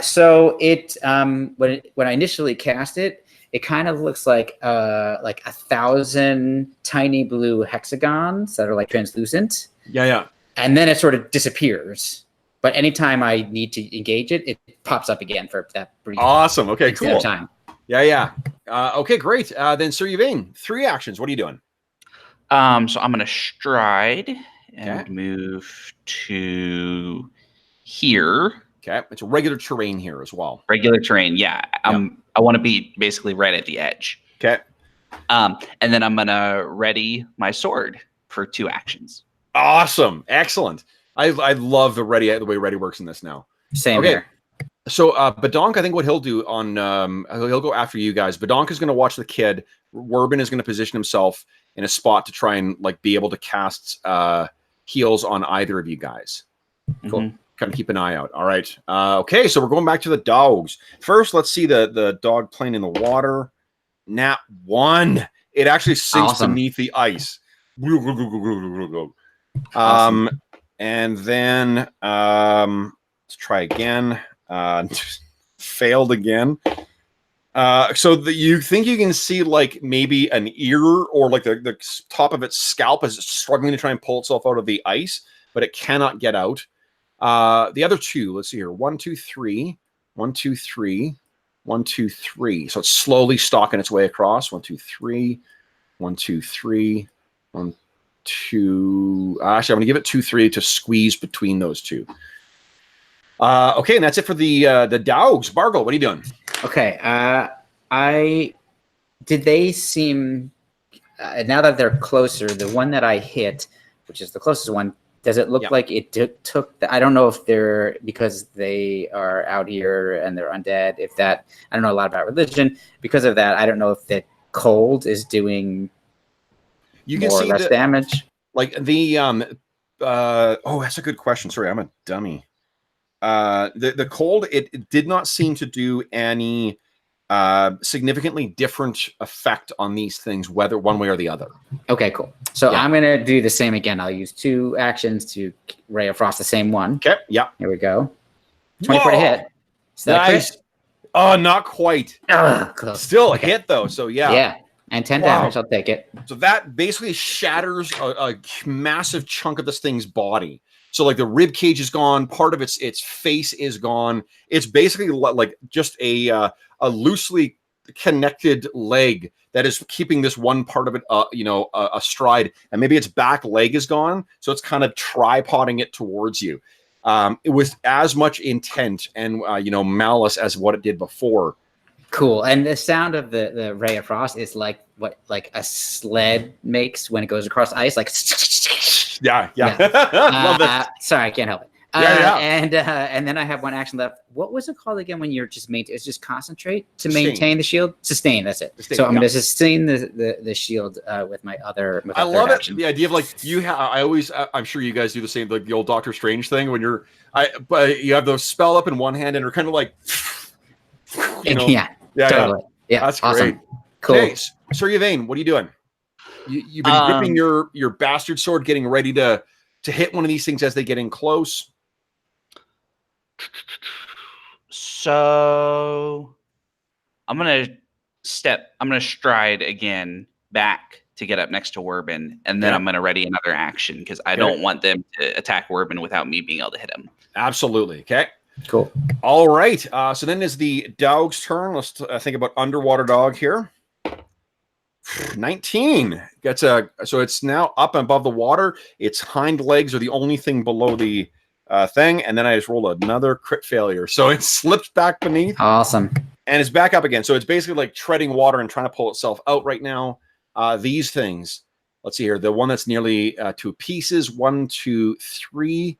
So it when I initially cast it, it kind of looks like 1,000 tiny blue hexagons that are like translucent. Yeah. And then it sort of disappears. But anytime I need to engage it, it pops up again for that brief Awesome. Okay, cool. time. Yeah. Okay, great. Then Sir Yvain, 3 actions. What are you doing? So I'm going to stride and Okay. move to here. Okay. It's a regular terrain here as well. Regular terrain, yeah. I want to be basically right at the edge. Okay. And then I'm going to ready my sword for 2 actions. Awesome. Excellent. I love the way ready works in this now. Same here. So Badonk, I think what he'll do on he'll go after you guys. Badonk is going to watch the kid. Werbin is going to position himself in a spot to try and like be able to cast heals on either of you guys. Cool. Mm-hmm. Kind of keep an eye out. All right. Okay, so we're going back to the dogs. First, let's see the dog playing in the water. Nat 1. It actually sinks beneath the ice. Awesome. And then let's try again. Failed again. So you think you can see like maybe an ear or like the top of its scalp is struggling to try and pull itself out of the ice, but it cannot get out. The other 2, let's see here. 1, 2, 3. 1, 2, 3. 1, 2, 3. So it's slowly stalking its way across. 1, 2, 3. 1, 2, 3. 1, 2. Actually, I'm going to give it 2, 3 to squeeze between those 2. Okay, and that's it for the dogs. Bargle, what are you doing? Okay. Did they seem now that they're closer? The one that I hit, which is the closest one, does it look like it took? I don't know if they're because they are out here and they're undead. If that, I don't know a lot about religion. Because of that, I don't know if the cold is doing more or less damage. Like the oh, that's a good question. Sorry, I'm a dummy. The cold, it did not seem to do any significantly different effect on these things, whether one way or the other. Okay, cool. So I'm going to do the same again. I'll use 2 actions to Ray of Frost the same one. Okay, yeah. Here we go. 24 to hit. Is that nice. Oh, not quite. Close. Still a hit, though, so yeah. Yeah, and 10 damage. I'll take it. So that basically shatters a massive chunk of this thing's body. So like the rib cage is gone, part of its face is gone. It's basically like just a loosely connected leg that is keeping this one part of it, astride, and maybe its back leg is gone, so it's kind of tripoding it towards you. It was as much intent and malice as what it did before. Cool. And the sound of the Ray of Frost is like what like a sled makes when it goes across ice, like. Yeah. Love that. Sorry, I can't help it. Yeah. And then I have 1 action left. What was it called again when you're just it's just concentrate to maintain the shield? Sustain, that's it. So I'm going to sustain the shield with my other. I love it. The idea of like I'm sure you guys do the same, like the old Doctor Strange thing when but you have the spell up in one hand and you're kind of like, Yeah, totally. Yeah, that's awesome. Great. Cool. Okay, Sir Yvain, what are you doing? You've been gripping your bastard sword, getting ready to hit one of these things as they get in close. So I'm gonna stride again back to get up next to Werbin, and then I'm gonna ready another action because I don't want them to attack Werbin without me being able to hit him. Absolutely. Okay. Cool. All right. So then is the dog's turn. Let's think about underwater dog here. 19 gets so it's now up above the water. Its hind legs are the only thing below the thing, and then I just rolled another crit failure. So it slips back beneath. Awesome. And it's back up again. So it's basically like treading water and trying to pull itself out right now. These things, let's see here. The one that's nearly 2 pieces. 1, 2, 3.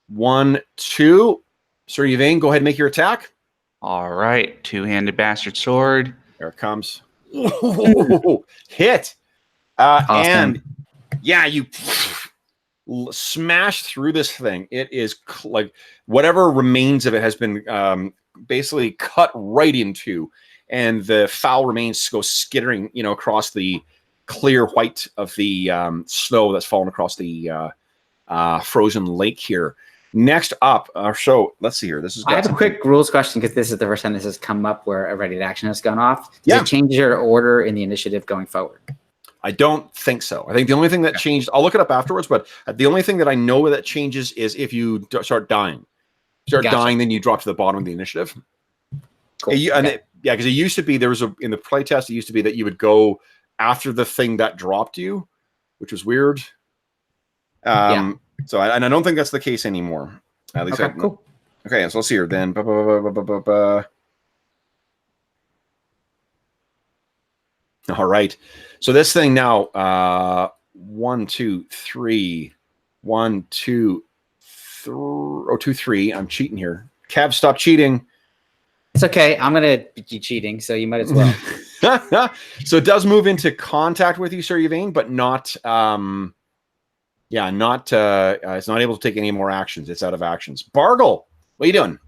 1, 2. Sir Yvain, go ahead and make your attack. All right. Two-handed bastard sword. There it comes. Whoa, hit. Awesome. And yeah, you smash through this thing. It is like whatever remains of it has been basically cut right into, and the foul remains go skittering, across the clear white of the snow that's fallen across the frozen lake here. Next up, so let's see here. I have a quick rules question because this is the first time this has come up where a ready to action has gone off. Does it change your order in the initiative going forward? I don't think so. I think the only thing that changed, I'll look it up afterwards, but the only thing that I know that changes is if you start dying. Dying, then you drop to the bottom of the initiative. Cool. Because it used to be, in the playtest, it used to be that you would go after the thing that dropped you, which was weird. So I don't think that's the case anymore. At least cool. Okay, so let's see here then. All right. So this thing now, 1, 2, 3. 1, 2, 3. Oh, 2, 3. I'm cheating here. Cav, stop cheating. It's okay. I'm going to be cheating, so you might as well. So it does move into contact with you, Sir Yvain, but not... it's not able to take any more actions. It's out of actions. Bargle, what are you doing?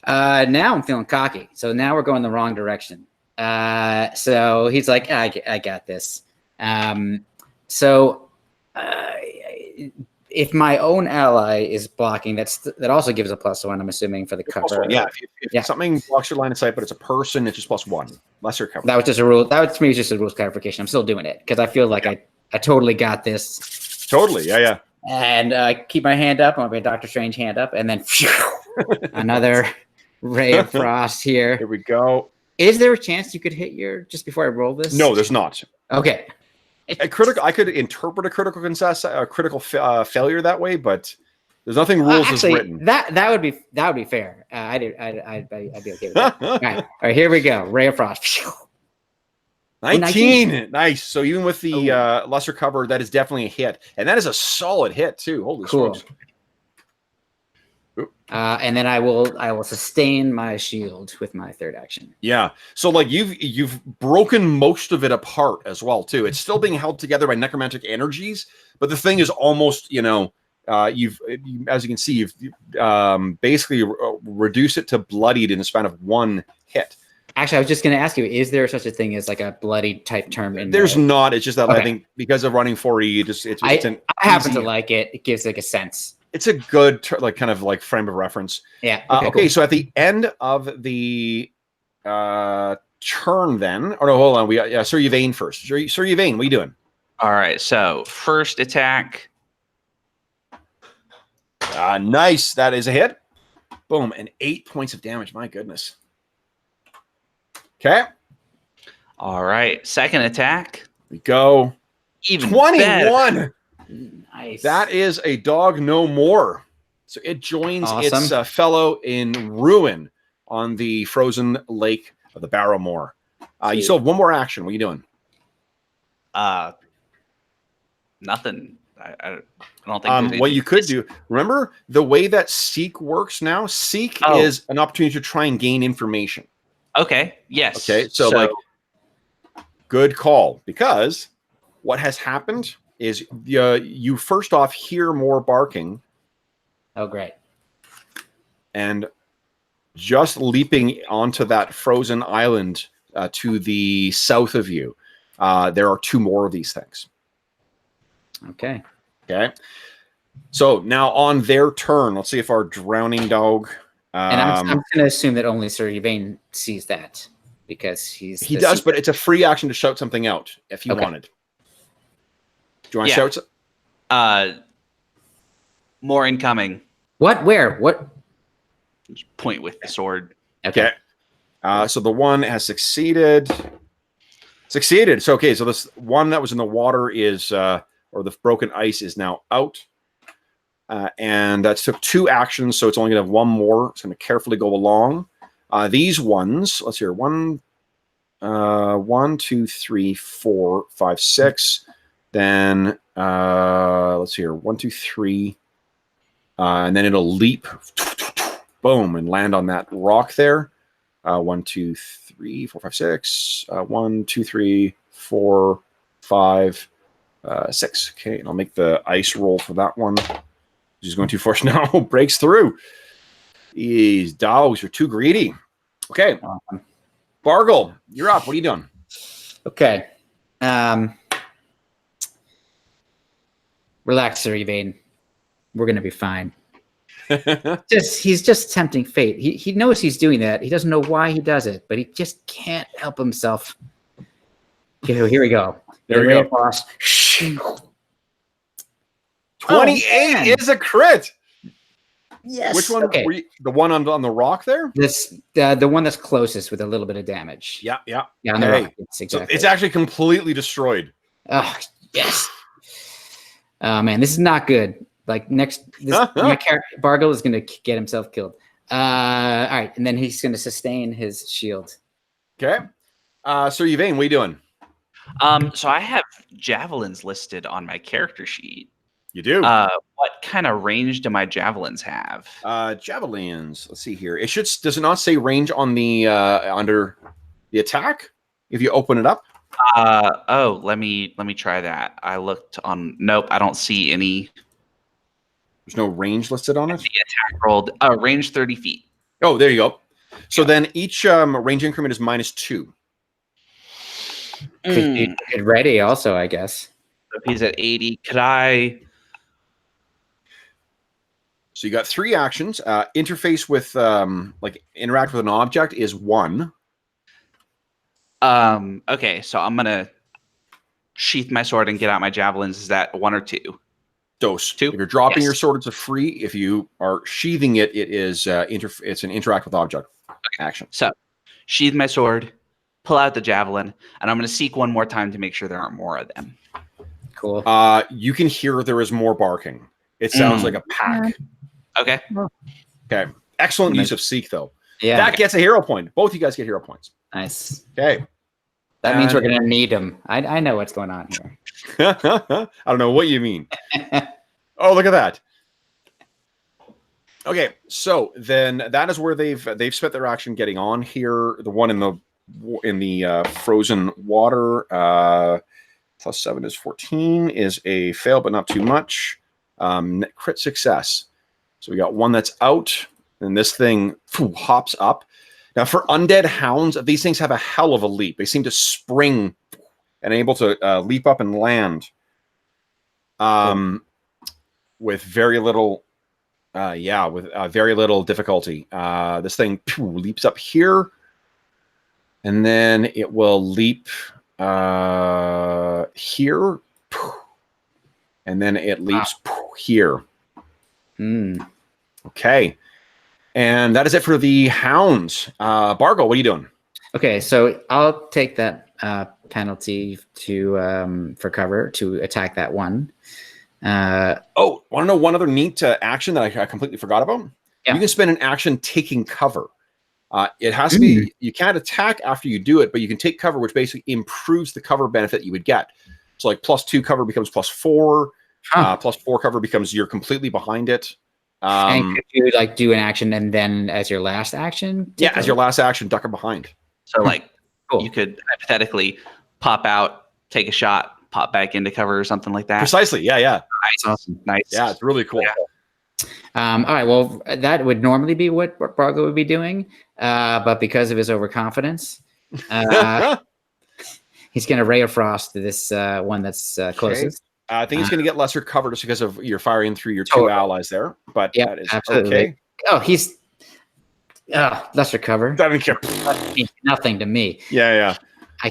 Now I'm feeling cocky. So now we're going the wrong direction. So he's like, I got this. If my own ally is blocking, that also gives a +1. I'm assuming for the cover. Yeah, if something blocks your line of sight, but it's a person, it's just +1. Lesser cover. That was just a rule. That was, to me, was just a rules clarification. I'm still doing it because I feel like I totally got this. Totally, yeah. And keep my hand up. I'm going to be a Doctor Strange hand up. And then another ray of frost here. Here we go. Is there a chance you could hit just before I roll this? No, there's not. Okay. I could interpret a critical failure that way, but there's nothing rules actually, is written. That would be fair. I'd be okay with that. All right, here we go. Ray of frost. 19. Nice. So even with the lesser cover, that is definitely a hit, and that is a solid hit too. Holy smokes! And then I will sustain my shield with my third action. Yeah. So like you've broken most of it apart as well too. It's still being held together by necromantic energies, but the thing is almost as you can see, you've basically reduced it to bloodied in the span of 1 hit. Actually, I was just going to ask you: is there such a thing as like a bloody type term? There's not. It's just that I think because of running 4E, I happen to like it. It gives like a sense. It's a good kind of frame of reference. Yeah. Okay. Cool. So at the end of the turn, then, or no, hold on. We got Sir Yvain first. Sir Yvain, what are you doing? All right. So first attack. Nice. That is a hit. Boom, and 8 points of damage. My goodness. Okay. All right. Second attack. We go. Even 21. Better. Nice. That is a dog no more. So it joins its fellow in ruin on the frozen lake of the Barrowmaze. You still have one more action. What are you doing? Nothing. I don't think. What you could do, remember the way that Seek works now? Seek is an opportunity to try and gain information. Okay. Yes. Okay. So good call, because what has happened is you first off hear more barking. Oh, great. And just leaping onto that frozen island to the south of you, there are 2 more of these things. Okay. So now on their turn, let's see if our drowning dog... and I'm going to assume that only Sir Yvain sees that, because he does, but it's a free action to shout something out if you wanted. Do you want to shout? More incoming. What? Where? What? Just point with the sword. Okay. So the one has succeeded. So okay. So this one that was in the water is, or the broken ice is now out. and that took 2 actions, so it's only going to have 1 more. It's going to carefully go along. These ones, let's hear 1, 2, 3, 4, 5, 6. Then let's see here, 1, 2, 3, and then it'll leap, boom, and land on that rock there. 1, 2, 3, 4, 5, 6. 1, 2, 3, 4, 5, 6. Okay, and I'll make the ice roll for that one. He's going too far now. Breaks through. These dogs are too greedy. Okay, Bargle, you're up. What are you doing? Okay. Relax, Sir Yvain. We're gonna be fine. He's just tempting fate. He knows he's doing that. He doesn't know why he does it, but he just can't help himself. Here we go. There we go. Boss. 28 is a crit. Yes. Which one? Okay. Were you, the one on the rock there? The one that's closest with a little bit of damage. Yeah. Yeah, on the rock. Exactly. So it's actually completely destroyed. Oh, yes. Oh man, this is not good. Like my character Bargle is gonna get himself killed. All right, and then he's gonna sustain his shield. Okay. Sir Yvain, what are you doing? So I have javelins listed on my character sheet. You do. What kind of range do my javelins have? Javelins. Let's see here. Does it not say range on the under the attack? If you open it up. Let me try that. I looked on. Nope, I don't see any. There's no range listed on it. The attack rolled. Range 30 feet. Oh, there you go. So then each range increment is -2. Get ready, also, I guess. If he's at 80, could I? So you got 3 actions. Interface with interact with an object is 1. Okay, so I'm gonna sheath my sword and get out my javelins. Is that 1 or 2? Dose. 2. If you're dropping your sword, it's a free. If you are sheathing it, it is it's an interact with object action. So sheath my sword, pull out the javelin, and I'm gonna seek one more time to make sure there aren't more of them. Cool. You can hear there is more barking. It sounds like a pack. Okay. Okay. Excellent use of seek though. Yeah. That gets a hero point. Both you guys get hero points. Nice. Okay. That means we're gonna need them. I know what's going on here. I don't know what you mean. Oh, look at that. Okay, so then that is where they've spent their action getting on here. The one in the frozen water +7 is 14 is a fail, but not too much. Crit success. So we got one that's out, and this thing hops up. Now, for undead hounds, these things have a hell of a leap. They seem to spring and able to leap up and land with very little, very little difficulty. This thing leaps up here, and then it will leap here, and then it leaps here. Okay. And that is it for the hounds. Bargo, what are you doing? Okay, so I'll take that penalty for cover to attack that one. Want to know one other neat action that I completely forgot about? Yeah. You can spend an action taking cover. It has to be, you can't attack after you do it, but you can take cover, which basically improves the cover benefit you would get. So like +2 cover becomes +4, +4 cover becomes you're completely behind it. And could you like do an action and then as your last action? As your last action, duck her behind. So like you could hypothetically pop out, take a shot, pop back into cover or something like that. Precisely. Yeah. Nice. Awesome. Nice. Yeah, it's really cool. Yeah. All right. Well, that would normally be what Bargo would be doing, but because of his overconfidence, he's going to Ray of Frost to this one that's closest. I think he's going to get lesser cover just because of you're firing through your 2 allies there. But that is absolutely. Okay. Oh, he's lesser cover. I don't care. Nothing to me. Yeah.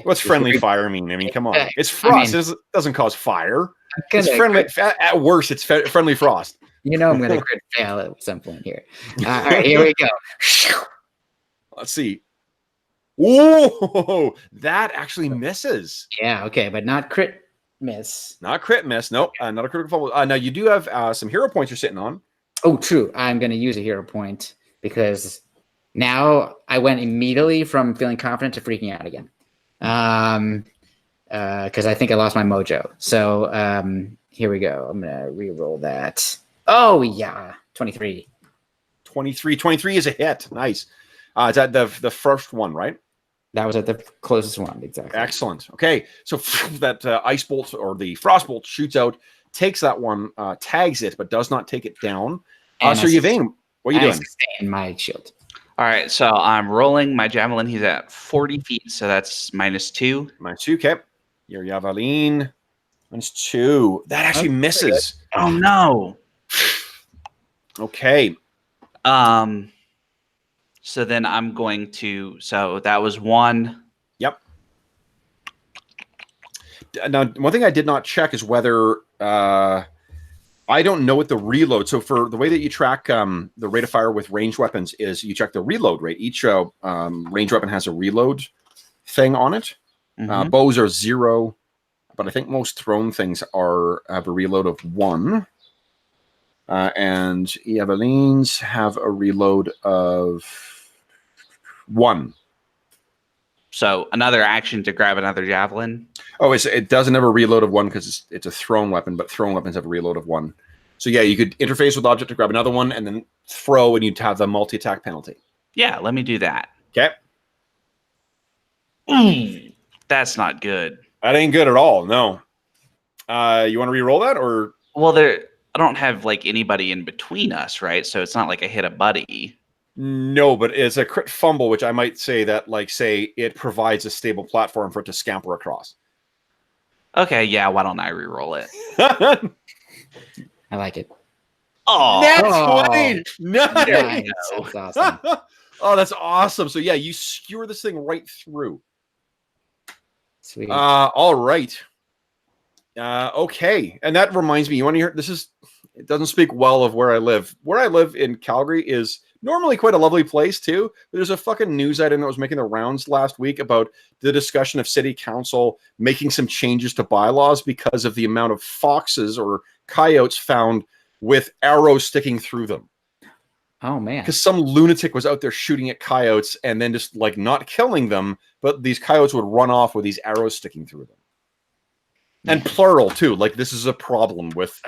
What's friendly fire mean? I mean, come on. It's frost. It doesn't cause fire. It's friendly. At worst, it's friendly frost. You know I'm going to crit fail at some point here. All right, here we go. Let's see. Whoa, that actually misses. Yeah, okay, but not crit miss. Not crit miss. Nope. Not a critical fumble. Now you do have some hero points you're sitting on. Oh, true. I'm going to use a hero point because now I went immediately from feeling confident to freaking out again. Because I think I lost my mojo. So here we go. I'm going to re-roll that. Oh, yeah. 23. 23 is a hit. Nice. Is that the first one, right? That was at the closest one, exactly. Excellent. Okay, so that ice bolt or the frost bolt shoots out, takes that one, tags it, but does not take it down. So Yvain, what are you doing? Sustain my shield. All right, so I'm rolling my javelin. He's at 40 feet, so that's -2. -2, okay. Your javelin, -2. That actually misses. Oh, no. Okay. So then I'm going to, so that was 1. Yep. Now, one thing I did not check is whether, I don't know what the reload. So for the way that you track the rate of fire with ranged weapons is you check the reload rate. Each ranged weapon has a reload thing on it. Mhm. Bows are 0, but I think most thrown things have a reload of 1. And javelins have a reload of 1. So another action to grab another javelin. Oh, it doesn't have a reload of 1 because it's a thrown weapon, but thrown weapons have a reload of 1. So yeah, you could interface with object to grab another one and then throw, and you'd have the multi-attack penalty. Yeah, let me do that. Okay. That's not good. That ain't good at all. No. You want to re-roll that, or? Well, I don't have like anybody in between us, right? So it's not like I hit a buddy. No, but it's a crit fumble, which I might say that, like, say it provides a stable platform for it to scamper across. Okay, yeah. Why don't I re-roll it? I like it. Oh, That's 20. Nice. Nice. That's awesome. Oh, that's awesome. So yeah, you skewer this thing right through. Sweet. All right. Okay. And that reminds me, you want to hear, it doesn't speak well of where I live. Where I live in Calgary is normally quite a lovely place too. There's a fucking news item that was making the rounds last week about the discussion of city council making some changes to bylaws because of the amount of foxes or coyotes found with arrows sticking through them. Oh, man. Because some lunatic was out there shooting at coyotes and then just like not killing them, but these coyotes would run off with these arrows sticking through them. And plural too. Like, this is a problem with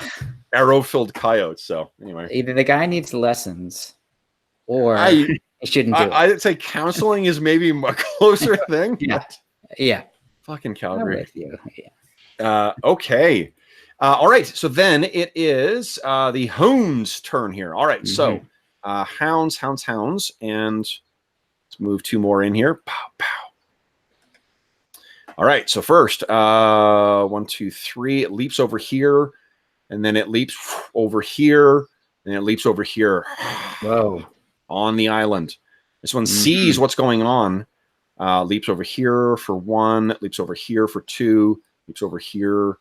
arrow-filled coyotes. So anyway, Either the guy needs lessons or he shouldn't do it. I'd say counseling is maybe a closer thing. Yeah. Yeah. Fucking I'm Calgary. with you. Yeah. Okay. All right. So then it is the hounds' turn here. All right. So hounds. And let's move 2 more in here. Pow, pow. All right. So first, 1, 2, 3. It leaps over here. And then it leaps over here. And it leaps over here. Whoa. On the island. This one sees what's going on. Leaps over here for 1. Leaps over here for 2. Leaps over here.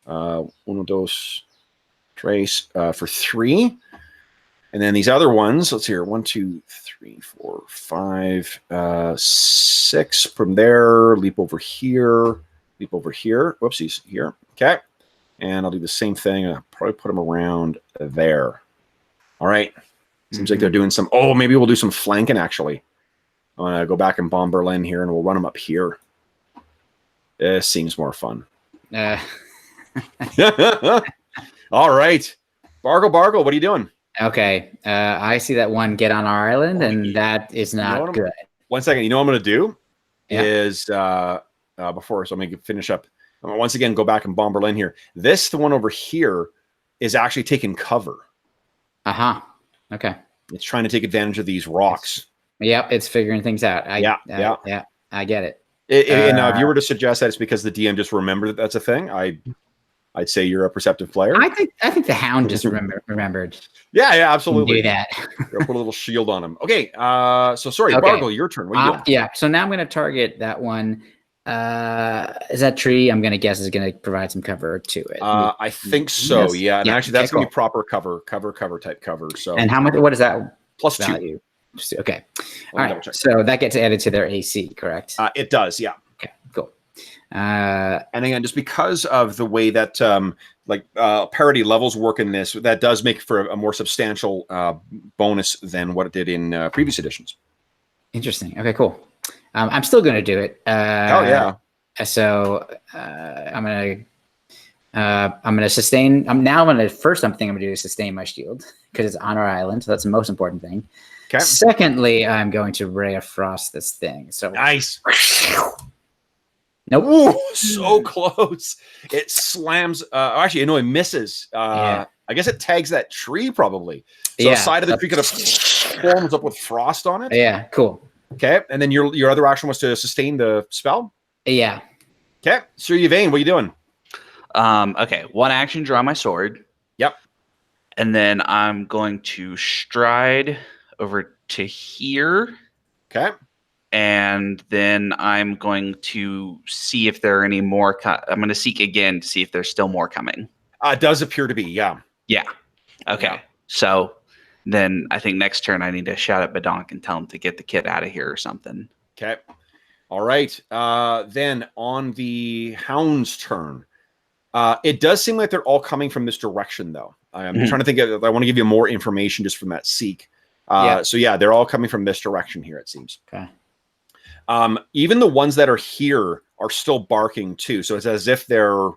Uno, dos, tres, for 3. And then these other ones, let's hear 1, 2, 3, 4, 5, 6 from there. Leap over here. Leap over here. Whoopsies. Here. Okay. And I'll do the same thing. I'll probably put them around there. All right. Seems like they're doing some. Oh, maybe we'll do some flanking, actually. I'm going to go back and bomb Berlin here, and we'll run them up here. This seems more fun. All right. Bargle, what are you doing? Okay. I see that one get on our island, and that is not good. 1 second. You know what I'm going to do? Yeah. Is before, so I'm going to finish up. I'm going to once again go back and bomb Berlin here. The one over here is actually taking cover. Okay. It's trying to take advantage of these rocks. Yep, it's figuring things out. Yeah, I get it. And if you were to suggest that it's because the DM just remembered that that's a thing, I'd say you're a perceptive player. I think the hound just remembered. Yeah, absolutely. Do that. Put a little shield on him. Okay, so sorry, okay. Bargle, your turn. What are you doing? Yeah, so now I'm going to target that one. Is that tree? I'm going to guess is going to provide some cover to it. I think so. Yes. Yeah, and actually that's cool. going to be proper cover type cover. So and how much? What is that? +2. Value? Okay. All right. So that gets added to their AC, correct? It does. Yeah. Okay. Cool. And again, just because of the way that parity levels work in this, that does make for a more substantial bonus than what it did in previous editions. Interesting. Okay, cool. I'm still going to do it. Hell yeah. So I'm gonna sustain. I'm gonna do is sustain my shield because it's on our island. So that's the most important thing. Okay. Secondly, I'm going to ray of frost this thing. So nice. Nope. Ooh, so close. It slams. Actually, no, it misses. Yeah. I guess it tags that tree probably. So the side of the tree kind of forms up with frost on it. Yeah. Cool. Okay, and then your other action was to sustain the spell. Yeah. Okay, Sir Yvain, what are you doing? Okay, one action, draw my sword. Yep. And then I'm going to stride over to here. Okay. And then I'm going to see if there are any more. I'm going to seek again to see if there's still more coming. It does appear to be, yeah. Yeah. Okay. Yeah. So then I think next turn I need to shout at Badonk and tell him to get the kid out of here or something. Okay. All right. Then on the hound's turn, it does seem like they're all coming from this direction, though. I'm trying to think. I want to give you more information just from that seek. So yeah, they're all coming from this direction here, it seems. Okay. Even the ones that are here are still barking too. So it's as if there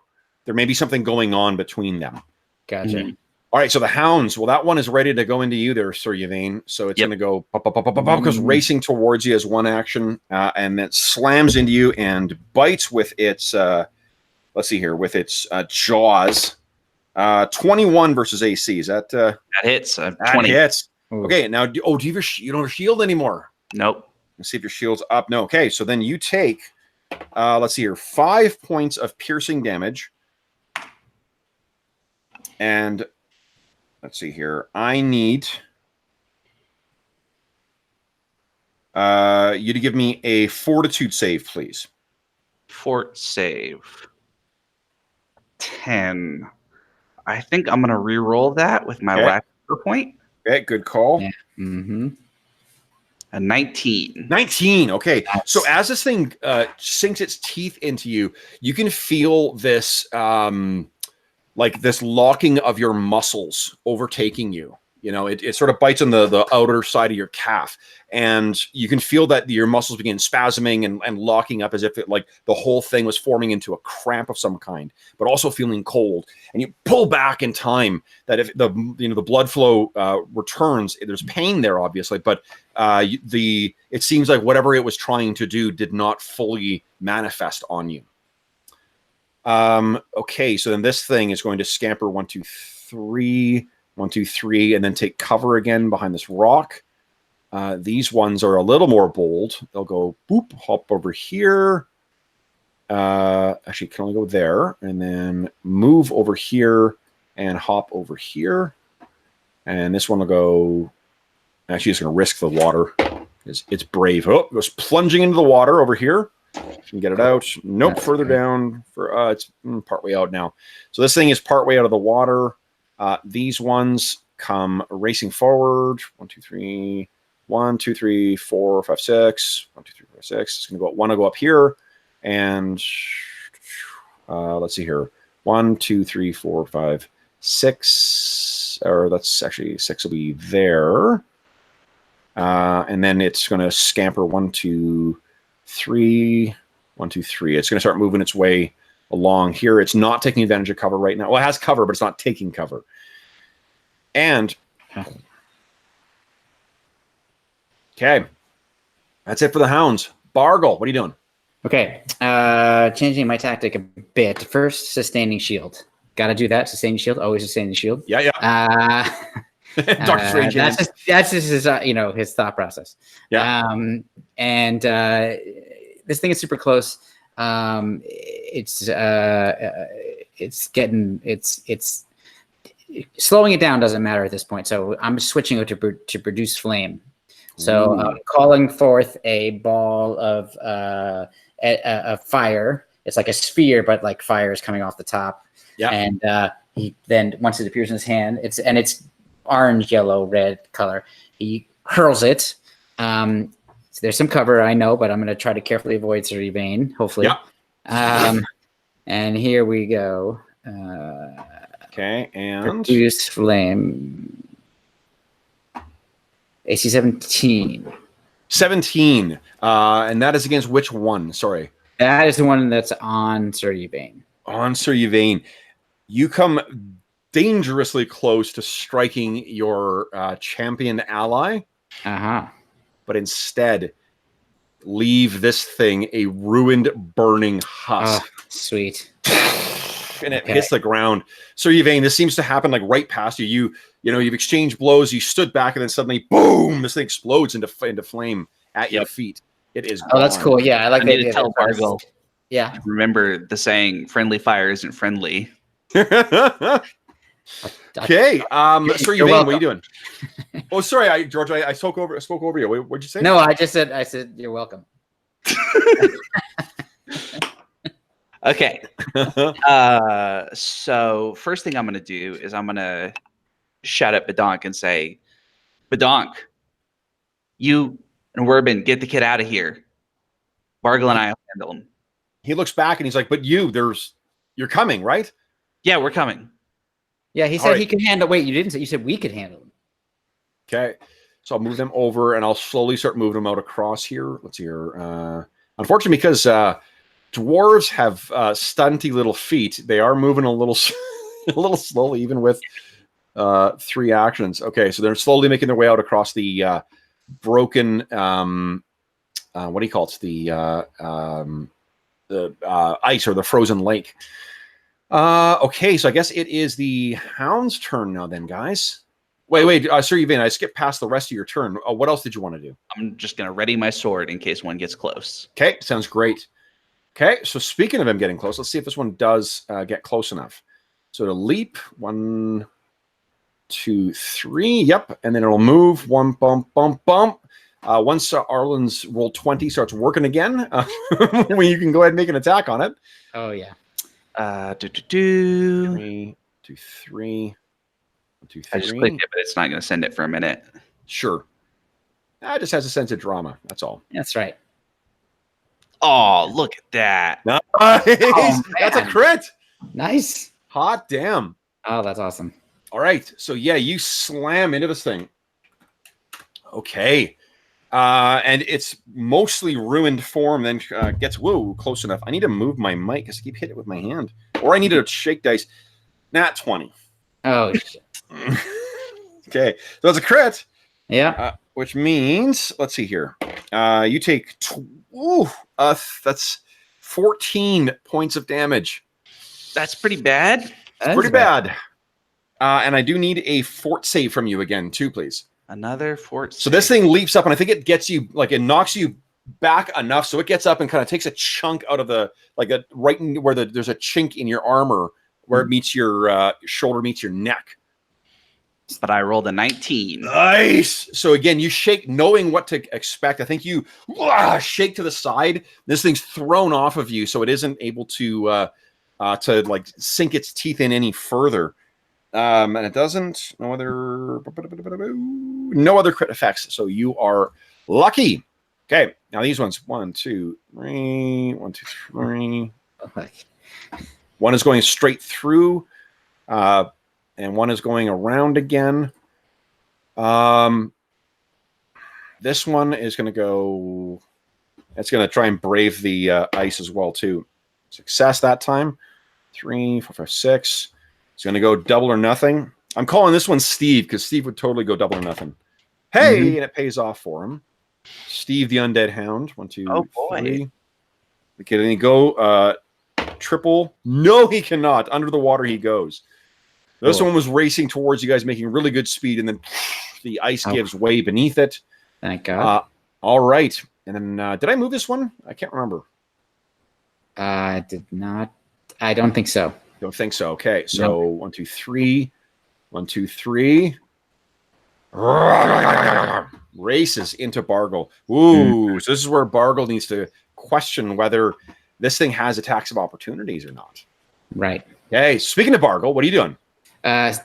may be something going on between them. Gotcha. Mm-hmm. All right, so the hounds. Well, that one is ready to go into you there, Sir Yvain. So it's going to go pop, goes racing towards you as one action, and then slams into you and bites with its. Let's see here, with its jaws. 21 versus AC. Is that that hits? 20 20 hits. Okay, now do you have you don't have a shield anymore? Nope. Let's see if your shield's up. No. Okay, so then you take. Let's see here, 5 points of piercing damage, and. Let's see here. I need you to give me a fortitude save, please. Fort save. 10. I think I'm going to re-roll that with my last point. Okay, good call. Yeah. Mm-hmm. A 19. 19. Okay. So as this thing sinks its teeth into you, you can feel this like this locking of your muscles overtaking you. You know, it sort of bites on the outer side of your calf, and you can feel that your muscles begin spasming and locking up as if it, like the whole thing was forming into a cramp of some kind, but also feeling cold. And you pull back in time that if the blood flow returns, there's pain there, obviously, but it seems like whatever it was trying to do did not fully manifest on you. Okay, so then this thing is going to scamper 1, 2, 3, 1, 2, 3, and then take cover again behind this rock. These ones are a little more bold. They'll go boop, hop over here. Actually, can only go there, and then move over here and hop over here. And this one will go. Actually, it's going to risk the water. It's brave. Oh, it goes plunging into the water over here. Can get it out. Nope, that's further down. For it's partway out now. So this thing is partway out of the water. These ones come racing forward. 1, 2, 3. 1, 2, 3, 4, 5, 6. 1, 2, 3, 4, 6. It's going to go. One to go up here, and let's see here. 1, 2, 3, 4, 5, 6. Or that's actually 6 will be there. And then it's going to scamper 1, 2, 3. 1, 2, 3. It's going to start moving its way along here. It's not taking advantage of cover right now. Well, it has cover, but it's not taking cover. And okay, that's it for the hounds. Bargle, what are you doing? Okay, changing my tactic a bit. First, sustaining shield. Got to do that. Sustaining shield. Always sustaining shield. Yeah. Doctor Strange. That's just his, his thought process. Yeah. And this thing is super close. It's slowing it down doesn't matter at this point. So I'm switching it to produce flame. So I'm calling forth a ball of a fire. It's like a sphere, but like fire is coming off the top. Yeah. And he then, once it appears in his hand, it's orange, yellow, red color. He hurls it. So there's some cover, I know, but I'm going to try to carefully avoid Sir Yvain, hopefully. Yeah. And here we go. Okay, and produce flame. AC 17. 17. And that is against which one? Sorry. That is the one that's on Sir Yvain. On Sir Yvain. You come dangerously close to striking your champion ally. Uh-huh. But instead, leave this thing a ruined, burning husk. Oh, sweet. And it hits the ground. Sir Yvain, this seems to happen like right past you. You've exchanged blows. You stood back, and then suddenly, boom! This thing explodes into flame at your feet. It is. Oh, that's cool. Yeah, I like I that. need to tell Bargle. Yeah. Remember the saying, "Friendly fire isn't friendly." Okay. Sir Yvain, what are you doing? Oh, sorry, George. I spoke over you. What'd you say? No, I said you're welcome. Okay. So first thing I'm going to do is I'm going to shout at Badonk and say, Badonk, you and Werbin, get the kid out of here. Bargle and I will handle him. He looks back and he's like, but you're coming, right? Yeah, we're coming. Yeah, he said he could handle. Wait, you didn't say. You said we could handle him. Okay. So I'll move them over and I'll slowly start moving them out across here. Let's see here. Unfortunately, because dwarves have stunty little feet, they are moving a little slowly, even with 3 actions. Okay, so they're slowly making their way out across the broken. What do you call it? The ice or the frozen lake. Okay, so I guess it is the hound's turn now, then, guys. Wait, Sir Yvain, I skipped past the rest of your turn. What else did you want to do? I'm just going to ready my sword in case one gets close. Okay, sounds great. Okay, so speaking of him getting close, let's see if this one does get close enough. So to leap, 1, 2, 3, yep, and then it'll move, 1 bump, bump, bump. Once Arlen's roll 20 starts working again, when you can go ahead and make an attack on it. Oh, yeah. 3, 2, 3. 1, 2, 3. I just clicked it, but it's not going to send it for a minute. Sure. It just has a sense of drama. That's all. That's right. Oh, look at that. Nice. Oh, that's a crit. Nice. Hot damn. Oh, that's awesome. All right. So, yeah, you slam into this thing. Okay. And it's mostly ruined form, then gets, close enough. I need to move my mic because I keep hitting it with my hand. Or I need to shake dice. Nat 20. Oh, shit. Okay. So that's a crit. Yeah. Which means, let's see here. You take, that's 14 points of damage. That's pretty bad. Pretty bad. And I do need a fort save from you again, too, please. Another fort save. So this thing leaps up, and I think it gets you, it knocks you back enough so it gets up and kind of takes a chunk out of the, right in where there's a chink in your armor where it meets your shoulder, meets your neck. But I rolled a 19. Nice. So again, you shake knowing what to expect. I think you shake to the side. This thing's thrown off of you, so it isn't able to sink its teeth in any further. And it doesn't. No other crit effects. So you are lucky. Okay. Now these ones. 1, 2, 3. 1, 2, 3. One is going straight through. And one is going around again. This one is going to go. It's going to try and brave the ice as well too. Success that time. 3, 4, 5, 6. It's going to go double or nothing. I'm calling this one Steve because Steve would totally go double or nothing. Hey, and it pays off for him. Steve the undead hound. 1, 2, 3. Okay, then he go triple. No, he cannot. Under the water he goes. This one was racing towards you guys, making really good speed, and then the ice gives way beneath it. Thank God. All right. And then did I move this one? I can't remember. I did not. I don't think so. Don't think so. Okay. So 1, 2, 3. 1, 2, 3. Races into Bargle. Ooh. So this is where Bargle needs to question whether this thing has attacks of opportunities or not. Right. Okay. Speaking of Bargle, what are you doing? I'd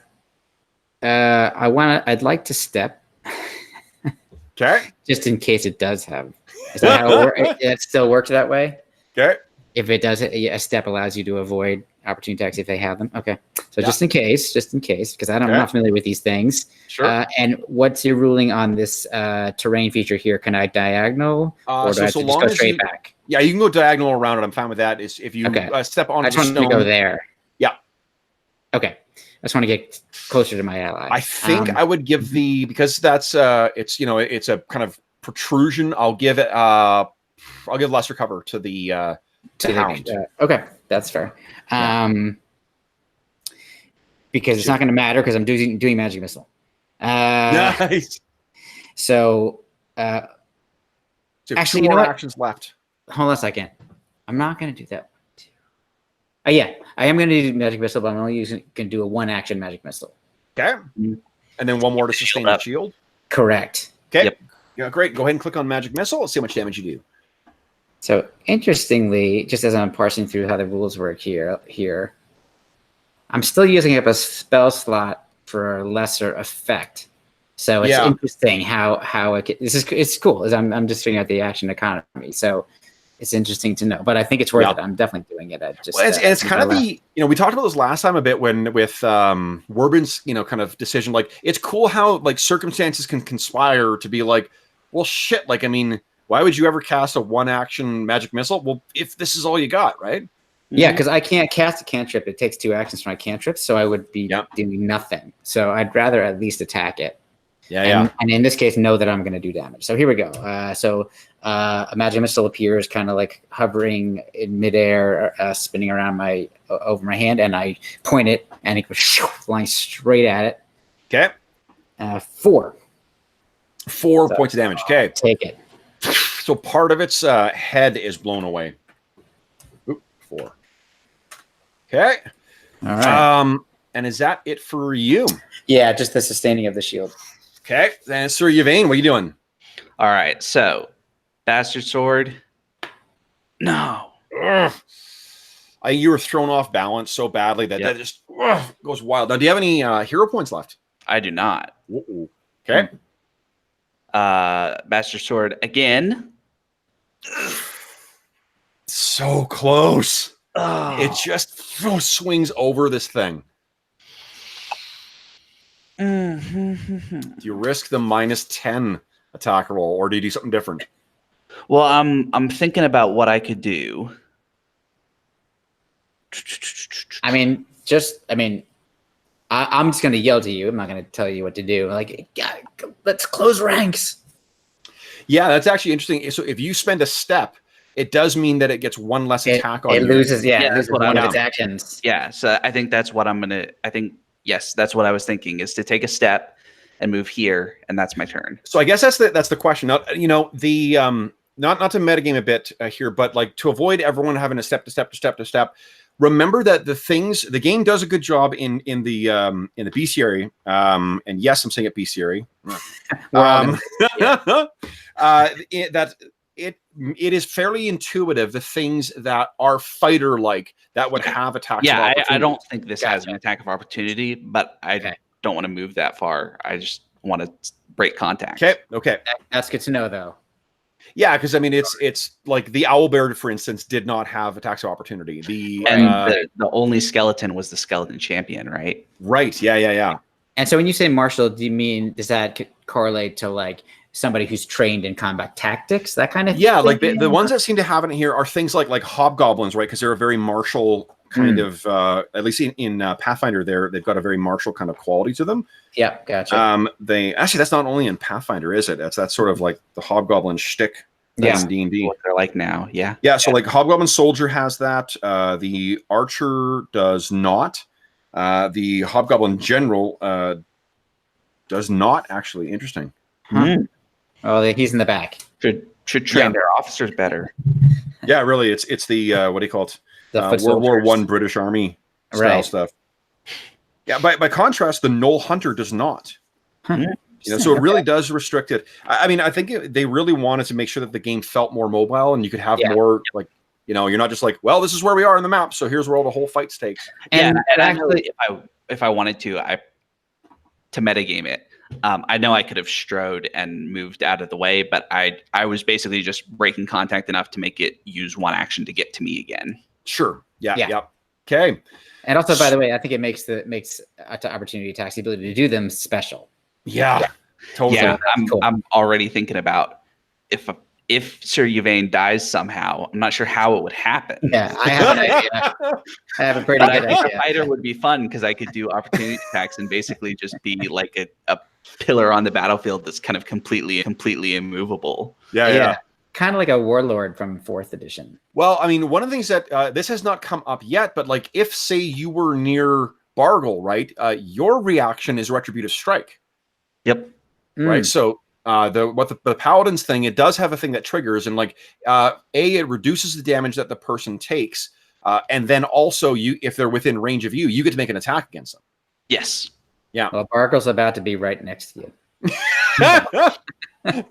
like to step. Okay. Just in case it does have. Is that how it still works that way? Okay. If it does, a step allows you to avoid opportunity attacks if they have them. Okay, so just in case, because I'm not familiar with these things. Sure. And what's your ruling on this terrain feature here? Can I diagonal, or do I have to just go straight back? Yeah, you can go diagonal around it. I'm fine with that. Is if you step on, I just want to go there. Yeah. Okay. I just want to get closer to my ally. I think I would give because that's it's it's a kind of protrusion. I'll give it lesser cover to the hound. Okay, that's fair. Because it's not going to matter because I'm doing magic missile. Nice. So actually, 2 more actions left. Hold on a second. I'm not going to do that. Yeah, I am going to do magic missile, but I'm only going to do a 1-action magic missile. Okay. And then 1 more to sustain the shield. Correct. Okay. Yep. Yeah, great. Go ahead and click on magic missile. Let's see how much damage you do. So interestingly, just as I'm parsing through how the rules work here, I'm still using up a spell slot for a lesser effect. So it's interesting how it's cool. I'm just figuring out the action economy. So it's interesting to know, but I think it's worth it. I'm definitely doing it. It's kind of we talked about this last time a bit with Werbin's kind of decision. Like it's cool how like circumstances can conspire to be like, well, shit. Like I mean, why would you ever cast a 1-action magic missile? Well, if this is all you got, right? Yeah, because I can't cast a cantrip. It takes 2 actions for my cantrip, so I would be doing nothing. So I'd rather at least attack it. And in this case, know that I'm going to do damage. So here we go. A magic missile appears kind of like hovering in midair, spinning around over my hand, and I point it, and it goes flying straight at it. Okay. 4. 4 points of damage. Okay. Take it. So part of its head is blown away. 4. Okay. All right. And is that it for you? Yeah, just the sustaining of the shield. Okay. Then it's Sir Yvain. What are you doing? All right. So, Bastard Sword. No. You were thrown off balance so badly that just goes wild. Now, do you have any hero points left? I do not. Okay. Bastard Sword again. So close. It just swings over this thing. Do you risk the -10 attack roll, or do you do something different? Well, I'm thinking about what I could do. I'm just going to yell to you. I'm not going to tell you what to do. Like, let's close ranks. Yeah, that's actually interesting. So if you spend a step, it does mean that it gets 1 less attack on you. It loses one of its actions. Yeah, so I think that's what yes, that's what I was thinking, is to take a step and move here, and that's my turn. So I guess that's the question. Now, the not to metagame a bit here, but like to avoid everyone having a step to step to step to step. Remember that the game does a good job in the bestiary. And yes, I'm saying it bestiary. It is fairly intuitive, the things that are fighter like that would have attacks. Yeah, I don't think this has an attack of opportunity, but I don't want to move that far. I just want to break contact. Okay. That's good to know, though. Yeah, because I mean, it's like the owlbear, for instance, did not have attacks of opportunity. The only skeleton was the skeleton champion, right? Right. Yeah. And so when you say martial, does that correlate to like somebody who's trained in combat tactics, that kind of thing? Yeah, like the ones that seem to have it in here are things like hobgoblins, right? Because they're a very martial kind of, at least in Pathfinder, they've got a very martial kind of quality to them. Yeah, gotcha. That's not only in Pathfinder, is it? That's sort of like the hobgoblin shtick. In D&D. What they're like now, yeah. So like hobgoblin soldier has that. The archer does not. The hobgoblin general does not actually. Interesting. Oh, he's in the back. Should train their officers better. Yeah, really. It's the what do you call it? World War I British Army style stuff. Yeah. By contrast, the Knoll Hunter does not. So it really does restrict it. I mean, I think they really wanted to make sure that the game felt more mobile, and you could have more like. You're not just like, well, this is where we are in the map, so here's where all the whole fight takes. And actually, if I wanted to metagame it, I know I could have strode and moved out of the way, but I was basically just breaking contact enough to make it use one action to get to me again. Sure. Yeah. Yeah. Yep. Okay. And also, by the way, I think it makes opportunity attacks, the ability to do them, special. Yeah. Totally. Yeah, Cool. I'm already thinking about if Sir Yvain dies somehow. I'm not sure how it would happen. Yeah, I have an idea. I have a pretty But I good think idea. a fighter would be fun because I could do opportunity attacks and basically just be like a pillar on the battlefield that's kind of completely immovable. Yeah. Kind of like a warlord from 4th edition. Well, I mean, one of the things that this has not come up yet, but like if, say, you were near Bargle, right, your reaction is Retributive Strike. Yep. Right. So the Paladin's thing, it does have a thing that triggers, and like it reduces the damage that the person takes, and then also if they're within range of you, you get to make an attack against them. Yes. Yeah. Well, Bargle's about to be right next to you. I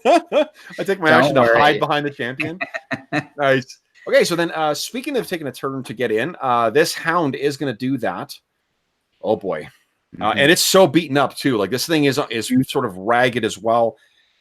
take my Don't action to worry. hide behind the champion. Nice. Okay, so then speaking of taking a turn to get in, this hound is going to do that. Oh boy. And it's so beaten up too. Like this thing is sort of ragged as well.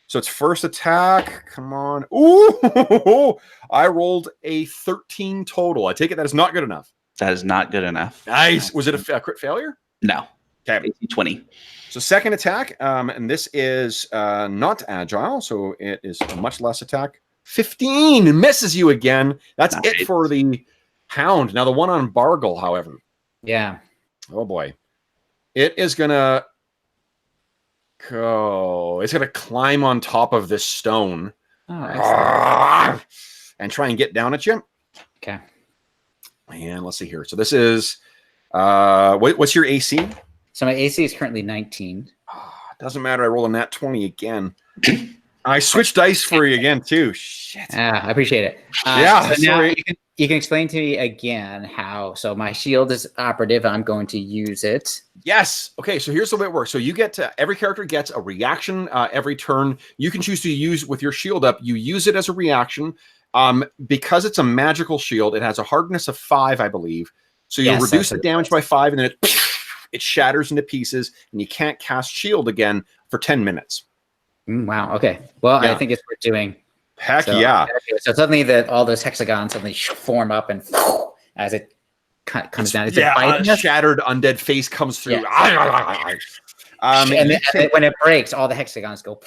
So it's first attack. Come on. Ooh, I rolled a 13 total. I take it that is not good enough. That is not good enough. Nice. Was it a crit failure? No. Okay. AC 20. So second attack, and this is not agile, so it is a much less attack. 15 misses you again. That's Nice. it for the hound. Now the one on Bargle, however. Yeah. Oh boy. It is gonna go. It's gonna climb on top of this stone Oh, excellent. and try and get down at you. Okay. And let's see here. So this is what's your AC? So my AC is currently 19. Doesn't matter. I rolled a nat 20 again. I switched dice for you again too. Shit. I appreciate it. Yeah, So now sorry. you can explain to me again how. So my shield is operative. I'm going to use it. Yes. Okay. So here's the way it works. So you get every character gets a reaction every turn. You can choose to use with your shield up. You use it as a reaction. Because it's a magical shield, it has a hardness of 5, I believe. So you Yes, reduce that's the what it damage by 5, and then it shatters into pieces, and you can't cast shield again for 10 minutes. Wow. Okay. Well, Yeah. I think it's worth doing. Heck So, yeah. So suddenly that all those hexagons suddenly form up and as it comes down. It's Yeah, biting a us. shattered undead face comes through. Yeah. And And you then when it breaks, all the hexagons go.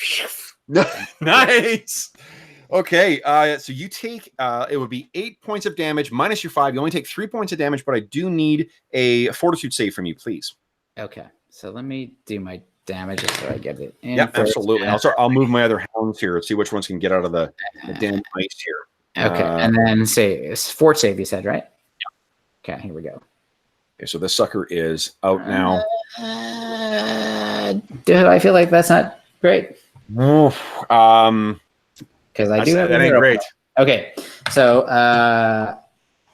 nice. Okay, so you take it would be 8 points of damage minus your 5. You only take 3 points of damage, but I do need a fortitude save from you, please. Okay. So let me do my damage so I get it. In Yep, first. absolutely. I'll move my other hounds here and see which ones can get out of the damn ice here. Okay. And then say it's fort save, you said, right? Yeah. Okay, here we go. Okay, so this sucker is out now. Do I feel like that's not great? Oof, Because I do have that a ain't hero great. point. Okay, so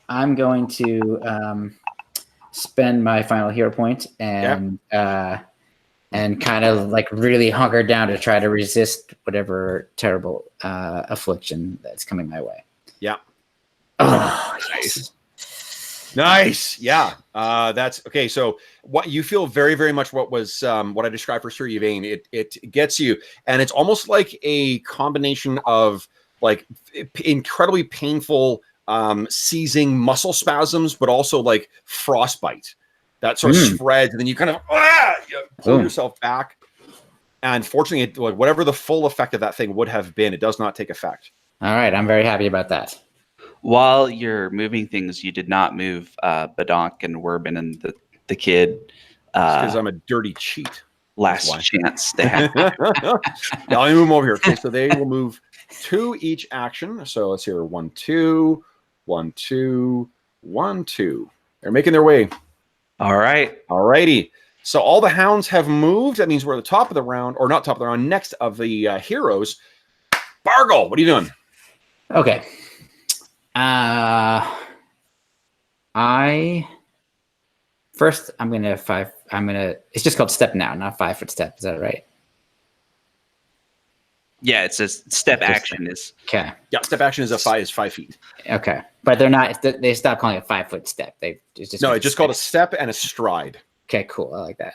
I'm going to spend my final hero point and kind of like really hunker down to try to resist whatever terrible affliction that's coming my way. Yeah. Oh, yes. Nice. Yeah. That's okay. So what you feel very, very much what was what I described for Sir Yvain. It gets you, and it's almost like a combination of like incredibly painful seizing muscle spasms, but also like frostbite that sort of spreads, and then you kind of you pull yourself back. And fortunately, like whatever the full effect of that thing would have been, it does not take effect. All right, I'm very happy about that. While you're moving things, you did not move Badonk and Werbin and the kid. Because I'm a dirty cheat. Last chance they have. Now let me move them over here. Okay, so they will move 2 each action. So let's hear 1, 2, 1, 2, 1, 2. They're making their way. All right. All righty. So all the hounds have moved. That means we're at the top of the round, or not top of the round, next of the heroes. Bargle, what are you doing? Okay. It's just called step now, not 5 foot step. Is that right? Yeah, it's a step action is Okay. Yeah, step action is 5 feet. Okay. But they're not, they stopped calling it 5 foot step. It's just No, it's just called a step and a stride. Okay, cool. I like that.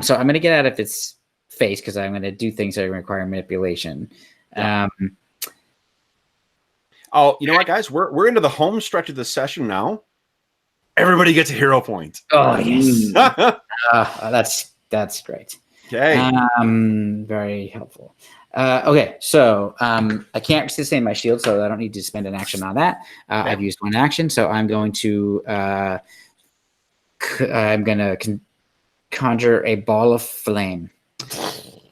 So I'm going to get out if it's face because I'm going to do things that require manipulation. Yeah. Oh, you know what, guys? We're into the home stretch of the session now. Everybody gets a hero point. Oh yes, that's great. Okay. Very helpful. Okay, so I can't sustain my shield, so I don't need to spend an action on that. I've used one action, so I'm going to conjure a ball of flame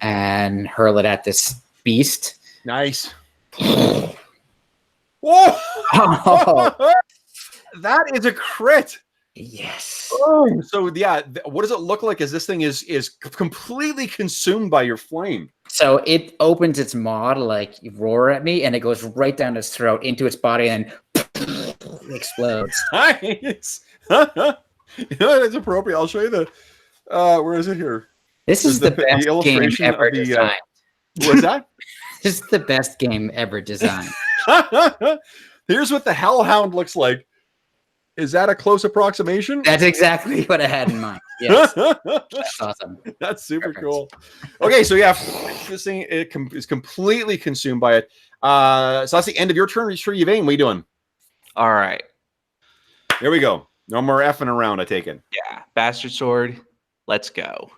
and hurl it at this beast. Nice. Whoa! Oh. That is a crit. Yes. Oh, so yeah, what does it look like as this thing is completely consumed by your flame? So it opens its maw to like roar at me, and it goes right down its throat into its body, and it explodes. Nice. You know, that's appropriate. I'll show you the. Where is it here? This is the best game ever designed. What's that? This is the best game ever designed. Here's what the Hellhound looks like. Is that a close approximation? That's exactly what I had in mind. Yes. That's awesome. That's super cool. Okay, so yeah, this thing is completely consumed by it. So that's the end of your turn. Sure, Yvain, what are you doing? All right. Here we go. No more effing around, I take it. Yeah. Bastard Sword. Let's go.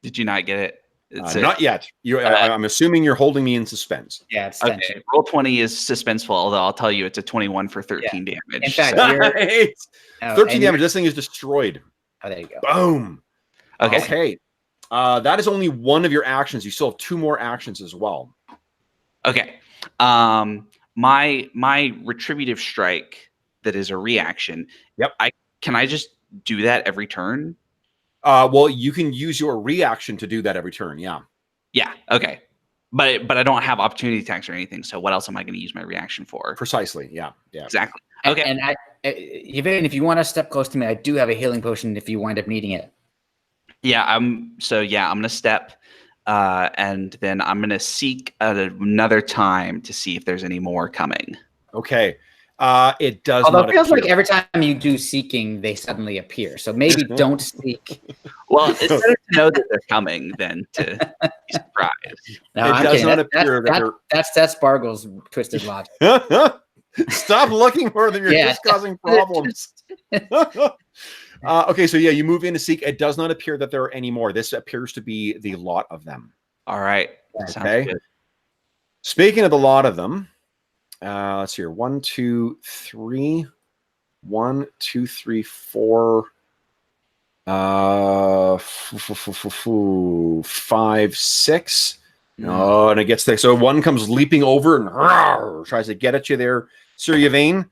Did you not get it? Not yet. I'm assuming you're holding me in suspense. Yeah, it's okay. Roll 20 is suspenseful, although I'll tell you it's a 21 for 13 damage. In fact, so. 13 damage. This thing is destroyed. Oh, there you go. Boom. Okay. That is only one of your actions. You still have 2 more actions as well. Okay. My retributive strike that is a reaction. Yep. Can I just do that every turn? Well, you can use your reaction to do that every turn. Yeah. Yeah. Okay. But I don't have opportunity attacks or anything. So what else am I going to use my reaction for? Precisely. Yeah. Yeah. Exactly. Okay. And Yvain, if you want to step close to me, I do have a healing potion if you wind up needing it. Yeah. I'm going to step, and then I'm going to seek another time to see if there's any more coming. Okay. It does. Although it feels like every time you do seeking, they suddenly appear. So maybe don't seek. Well, it's better to know that they're coming than to be surprised. No, it does not appear that's Bargle's twisted logic. Stop looking further. You're just causing problems. Okay, so yeah, you move in to seek. It does not appear that there are any more. This appears to be the lot of them. All right. Okay. Good. Speaking of the lot of them. Let's see here. 1, 2, 3. 1, 2, 3, 4. 5, 6. Oh, and it gets there. So one comes leaping over and tries to get at you there. Sir Yvain.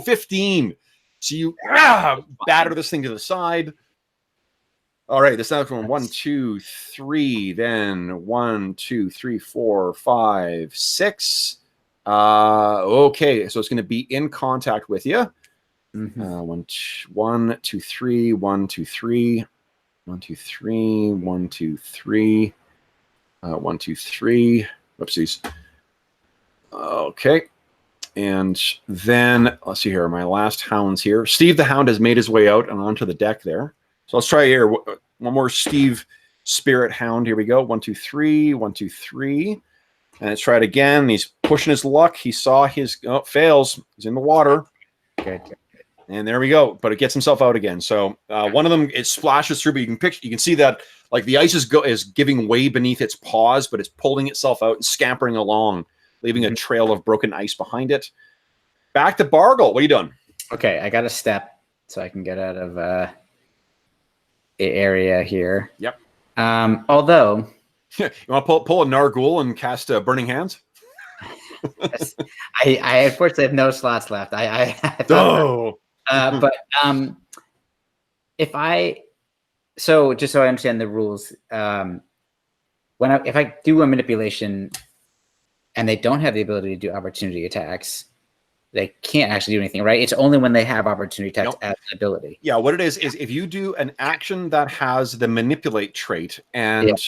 15. So you batter this thing to the side. All right, this next one. 1, 2, 3. Then 1, 2, 3, 4, 5, 6. Okay, so it's going to be in contact with you. 1, 2, 3, 1, 2, 3, 1, 2, 3, 1, 2, 3, 1, 2, 3. Whoopsies. Okay, and then let's see here. My last hounds here. Steve the Hound has made his way out and onto the deck there. So let's try here. One more Steve Spirit Hound. Here we go. 1, 2, 3, 1, 2, 3. And let's try it again. He's pushing his luck. He saw his fails. He's in the water. Good. And there we go. But it gets himself out again. So one of them, it splashes through, but you can see that like the ice is giving way beneath its paws, but it's pulling itself out and scampering along, leaving a trail of broken ice behind it. Back to Bargle. What are you doing? Okay, I got a step so I can get out of the area here. Yep. Although you want to pull a Nargul and cast Burning Hands? I unfortunately have no slots left. But just so I understand the rules, if I do a manipulation and they don't have the ability to do opportunity attacks, they can't actually do anything, right? It's only when they have opportunity attacks as an ability. Yeah, what it is if you do an action that has the manipulate trait and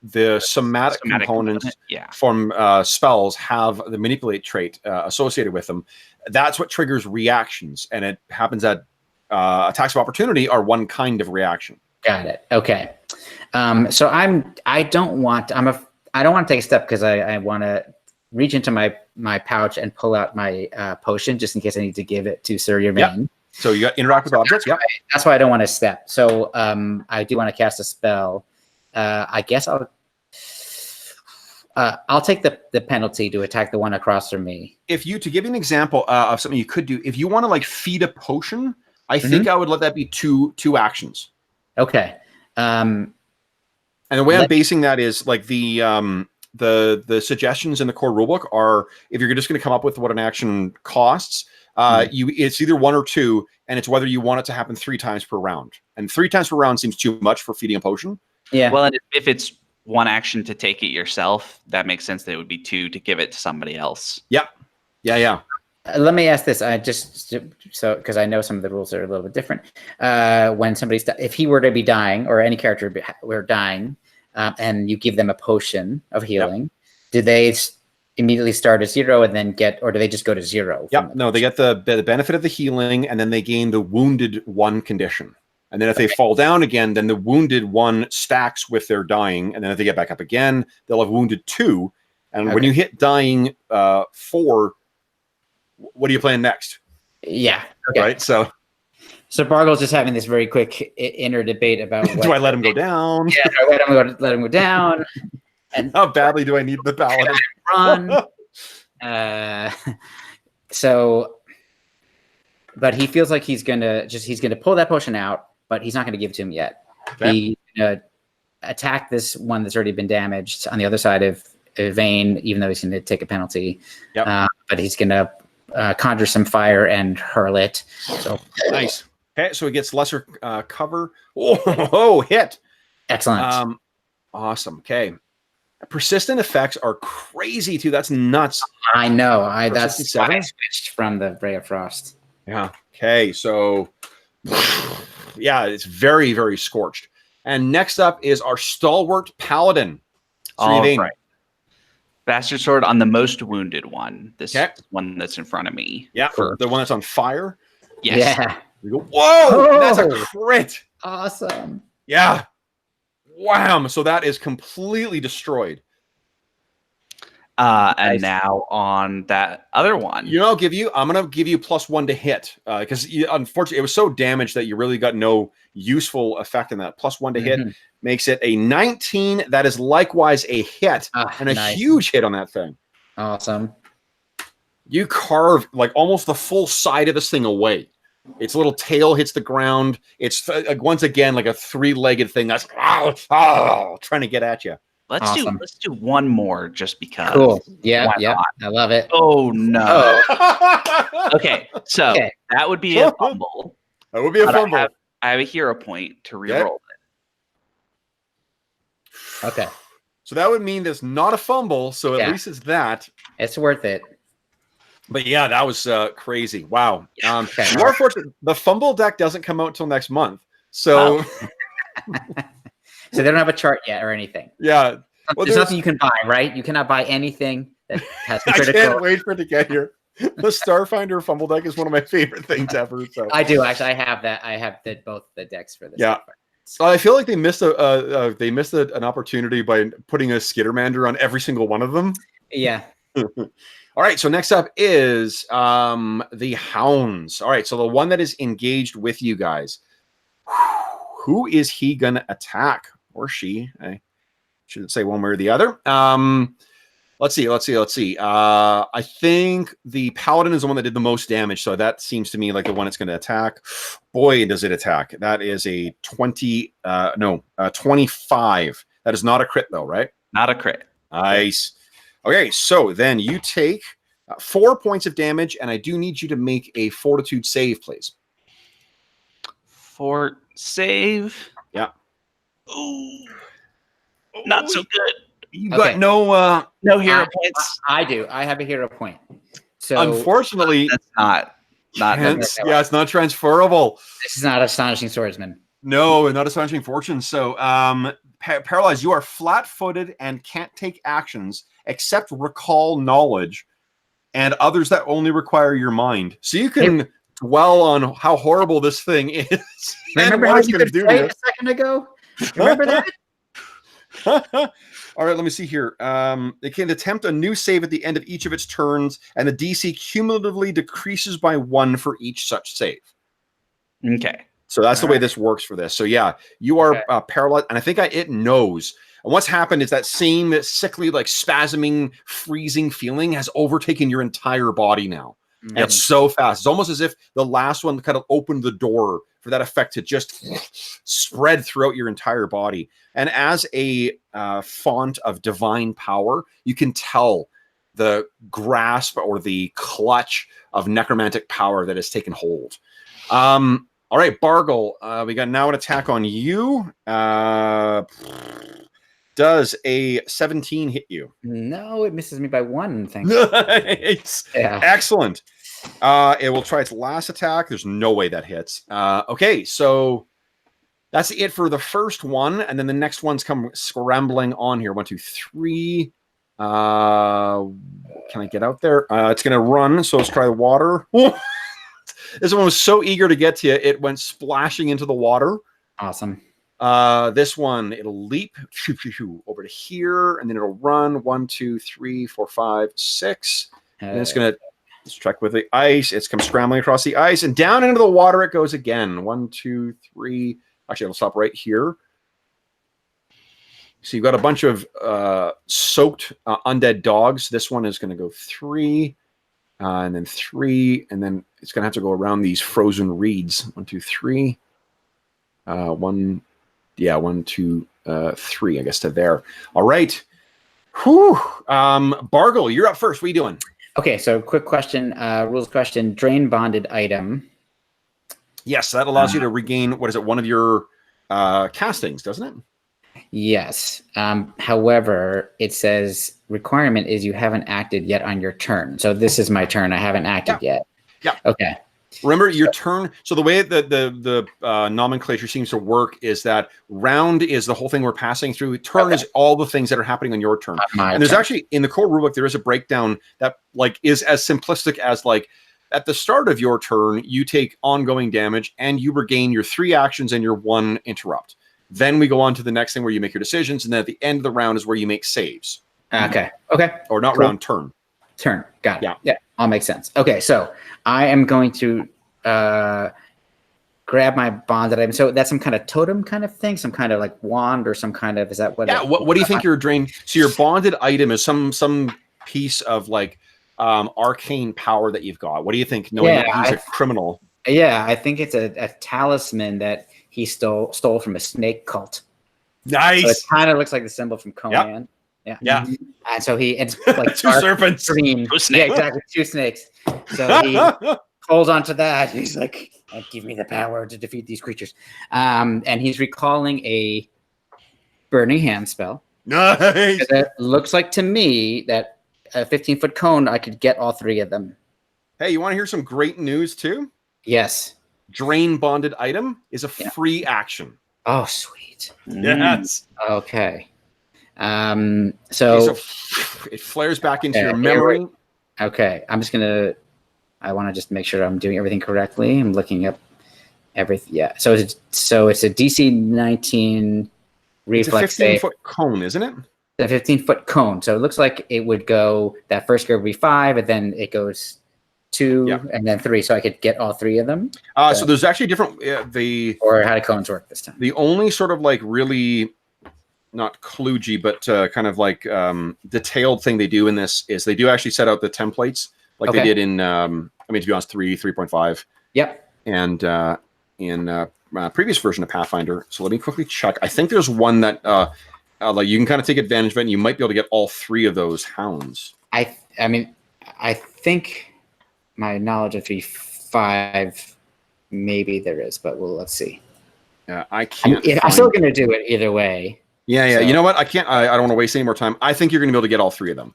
the somatic components from spells have the manipulate trait associated with them, that's what triggers reactions, and it happens at attacks of opportunity are one kind of reaction. Got it. Okay. So I don't want to take a step because I want to reach into my pouch and pull out my potion just in case I need to give it to Sir Yermaine. Yep. So you got interact with objects. Yep. That's why I don't want to step. So I do want to cast a spell. I guess I'll take the penalty to attack the one across from me. To give you an example of something you could do, if you want to like feed a potion, I think I would let that be two actions. Okay. And the way I'm basing that is like the suggestions in the core rulebook are, if you're just going to come up with what an action costs, it's either 1 or 2, and it's whether you want it to happen 3 times per round. And 3 times per round seems too much for feeding a potion. Yeah. Well, and if it's 1 action to take it yourself, that makes sense that it would be 2 to give it to somebody else. Yep. Yeah. Let me ask this. Because I know some of the rules are a little bit different. When if he were to be dying, or any character were dying, and you give them a potion of healing, do they immediately start at 0 and then or do they just go to 0? Yep. No, they get the benefit of the healing, and then they gain the wounded 1 condition. And then if they fall down again, then the wounded 1 stacks with their dying. And then if they get back up again, they'll have wounded 2. And when you hit dying 4, what are you playing next? Yeah. Okay. Right. So Bargle's just having this very quick inner debate about do I let him go down? Yeah, do I let him go down? And how badly do I need the paladin? Run. But he feels like he's gonna pull that potion out, but he's not gonna give it to him yet. Okay. He's gonna attack this one that's already been damaged on the other side of Vayne, even though he's gonna take a penalty. Yep. But he's gonna conjure some fire and hurl it. So nice. Okay, so he gets lesser cover. Oh, hit! Excellent. Awesome. Okay. Persistent effects are crazy too. That's nuts. I know. That's why I switched from the Ray of Frost. Yeah. Okay. So, yeah, it's very, very scorched. And next up is our stalwart paladin. All right. Bastard sword on the most wounded one. This one that's in front of me. Yeah. For the one that's on fire. Yes. Yeah. We go, whoa! That's a crit. Awesome. Yeah. Wham! So that is completely destroyed. And now on that other one. I'm gonna give you +1 to hit. Because unfortunately it was so damaged that you really got no useful effect in that. +1 to hit makes it a 19. That is likewise a hit. And a huge hit on that thing. Awesome. You carve like almost the full side of this thing away. Its little tail hits the ground. It's once again like a 3-legged thing that's trying to get at you. Let's do one more just because. Cool. Yeah. I love it. Oh no. Okay, so that would be a fumble. That would be a fumble. I have a hero point to reroll it. Okay. So that would mean there's not a fumble. So at least it's that. It's worth it. But yeah, that was crazy. Wow. You are fortunate. The fumble deck doesn't come out till next month. So. So they don't have a chart yet or anything. Yeah. Well, there's nothing you can buy, right? You cannot buy anything that has critical. I can't wait for it to get here. The Starfinder fumble deck is one of my favorite things ever. So I do actually. I have that. I have both the decks for this. Yeah. So I feel like they missed an opportunity by putting a Skittermander on every single one of them. Yeah. All right. So next up is the Hounds. All right. So the one that is engaged with you guys. Who is he gonna attack? Or she? I shouldn't say one way or the other. Let's see. I think the Paladin is the one that did the most damage, so that seems to me like the one it's going to attack. Boy, does it attack. That is a 25. That is not a crit, though, right? Not a crit. Nice. Okay, so then you take 4 points of damage, and I do need you to make a Fortitude save, please. Fort save. Yeah. Ooh. Not so good. You got no hero points. I do. I have a hero point. So unfortunately, that's not it's not transferable. This is not Astonishing Swordsman. No, not Astonishing Fortune. So paralyzed, you are flat-footed and can't take actions except recall knowledge and others that only require your mind. So you can dwell on how horrible this thing is. Remember how you could fight a second ago? Remember that? All right, let me see here. It can attempt a new save at the end of each of its turns, and the DC cumulatively decreases by 1 for each such save. Okay. So that's the way this works for this. So yeah, you are paralyzed, and I think it knows. And what's happened is that same sickly, like spasming, freezing feeling has overtaken your entire body now. And it's so fast. It's almost as if the last one kind of opened the door for that effect to just spread throughout your entire body. And as a font of divine power, you can tell the grasp or the clutch of necromantic power that has taken hold. All right, Bargle, we got now an attack on you. Does a 17 hit you? No, it misses me by 1. Thanks. Nice. Yeah. Excellent. It will try its last attack. There's no way that hits. Okay, so that's it for the first one, and then the next one's come scrambling on here. 1, 2, 3. Can I get out there? It's going to run, so let's try the water. This one was so eager to get to you, it went splashing into the water. Awesome. This one, it'll leap over to here, and then it'll run 1, 2, 3, 4, 5, 6. And it's going to check with the ice. It's come scrambling across the ice, and down into the water it goes again. 1, 2, 3. Actually, it'll stop right here. So you've got a bunch of soaked undead dogs. This one is going to go 3. And then 3, and then it's going to have to go around these frozen reeds. 1, 2, 3. 1, 2, 3, I guess, to there. All right. Whew. Bargle, you're up first. What are you doing? Okay, so quick question, rules question. Drain bonded item. Yes, that allows you to regain, what is it, one of your castings, doesn't it? Yes. However, it says requirement is you haven't acted yet on your turn. So this is my turn. I haven't acted yet. Yeah. Okay. Remember your turn. So the way that the nomenclature seems to work is that round is the whole thing we're passing through. Turn is all the things that are happening on your turn. And there's actually in the core rulebook there is a breakdown that like is as simplistic as like at the start of your turn you take ongoing damage and you regain your 3 actions and your 1 interrupt. Then we go on to the next thing where you make your decisions, and then at the end of the round is where you make saves. Okay. Or not round, turn. Turn. Got it. Yeah. All makes sense. Okay, so I am going to grab my bonded item. So that's some kind of totem kind of thing, some kind of like wand or some kind of, is that what? Yeah. What do you think your drain? So your bonded item is some piece of like arcane power that you've got. What do you think? Knowing that he's a criminal. Yeah, I think it's a talisman that he stole from a snake cult. Nice. So it kind of looks like the symbol from Conan. Yep. Yeah. And so it's like 2 serpents. Green. 2 snakes. Yeah, exactly. 2 snakes. So he holds onto that. He's like, give me the power to defeat these creatures. And he's recalling a burning hand spell. Nice. It looks like to me that a 15-foot cone, I could get all 3 of them. Hey, you want to hear some great news too? Yes. Drain bonded item is a free action. Oh, sweet. Yes. Okay. So it flares back into your memory. Okay. I'm just gonna. I want to just make sure I'm doing everything correctly. I'm looking up everything. Yeah. So it's a DC 19 reflex. It's a 15-foot cone, isn't it? A 15-foot cone. So it looks like it would go. That first go would be 5, and then it goes 2, and then 3. So I could get all 3 of them. So there's actually different. Or how do cones work this time? The only sort of like really not kludgy, but kind of like detailed thing they do in this is they do actually set out the templates like they did in, I mean, to be honest, 3.5. Yep. And in previous version of Pathfinder. So let me quickly check. I think there's one that like you can kind of take advantage of it, and you might be able to get all 3 of those hounds. I mean, I think my knowledge of 3.5, maybe there is, but let's see. I can't. I'm still going to do it either way. Yeah. So. You know what? I can't. I don't want to waste any more time. I think you're going to be able to get all 3 of them.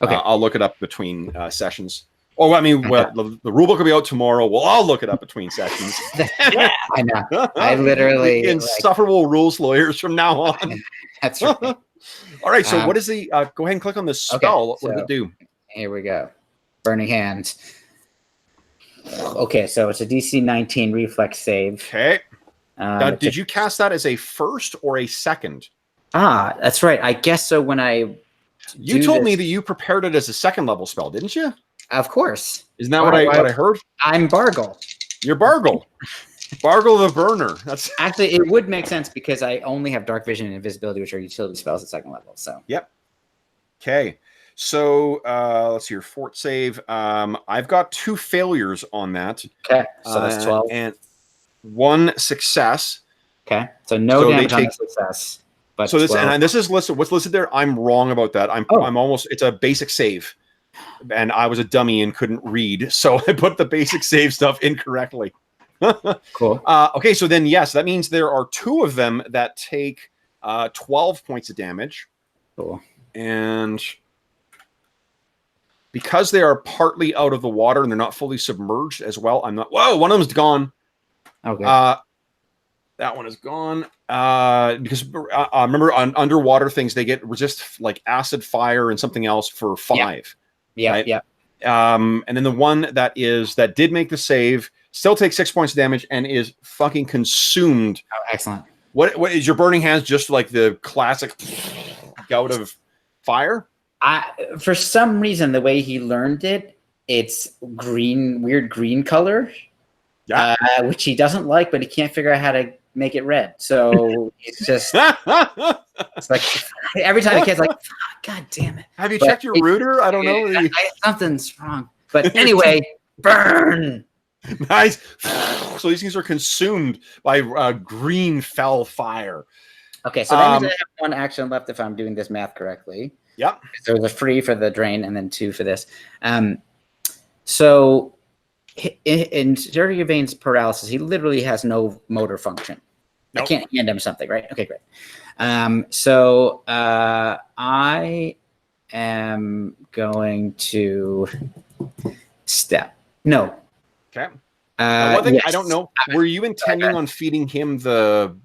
Okay. I'll look it up between sessions. Oh, I mean, the rule book will be out tomorrow. Well, I'll look it up between sessions. I know. I literally insufferable rules lawyers from now on. That's right. All right. So what is the? Go ahead and click on this spell. What does it do? Here we go. Burning hands. Okay, so it's a DC 19 reflex save. Okay. Did It's you cast that as a first or a second? that's right. I guess so. When I You told me that you prepared it as a second level spell, didn't you? Of course. Isn't that what I heard? I'm Bargle. You're Bargle. Bargle the Burner. That's actually, it would make sense because I only have dark vision and invisibility, which are utility spells at second level. So yep. Okay. So let's see your fort save. I've got 2 failures on that. Okay. So that's 12 and 1 success. Okay. So no damage on the success. But so this is listed. What's listed there? I'm wrong about that. I'm almost. It's a basic save, and I was a dummy and couldn't read, so I put the basic save stuff incorrectly. Cool. Okay, so then yes, that means there are 2 of them that take 12 points of damage. Cool. And because they are partly out of the water and they're not fully submerged as well, I'm not. Whoa, one of them's gone. Okay. That one is gone. Because remember on underwater things, they get resist like acid, fire, and something else for 5. Yeah. Right? Yeah. And then the one that did make the save still takes 6 points of damage and is fucking consumed. Oh, excellent. What is your burning hands? Just like the classic gout of fire? For some reason, the way he learned it, it's green, weird green color. Yeah. Which he doesn't like, but he can't figure out how to make it red. So it's just, it's like every time the kid's like, God damn it. Have you checked your router? I don't know. Something's wrong. But anyway, burn. Nice. So these things are consumed by green fell fire. Okay, so that means I have 1 action left if I'm doing this math correctly. Yep. So there's a 3 for the drain and then 2 for this. So in Sergey Vane's paralysis, he literally has no motor function. Nope. I can't hand him something, right? Okay, great. So I am going to step. No. Okay. One thing yes. I don't know. Were you intending on feeding him the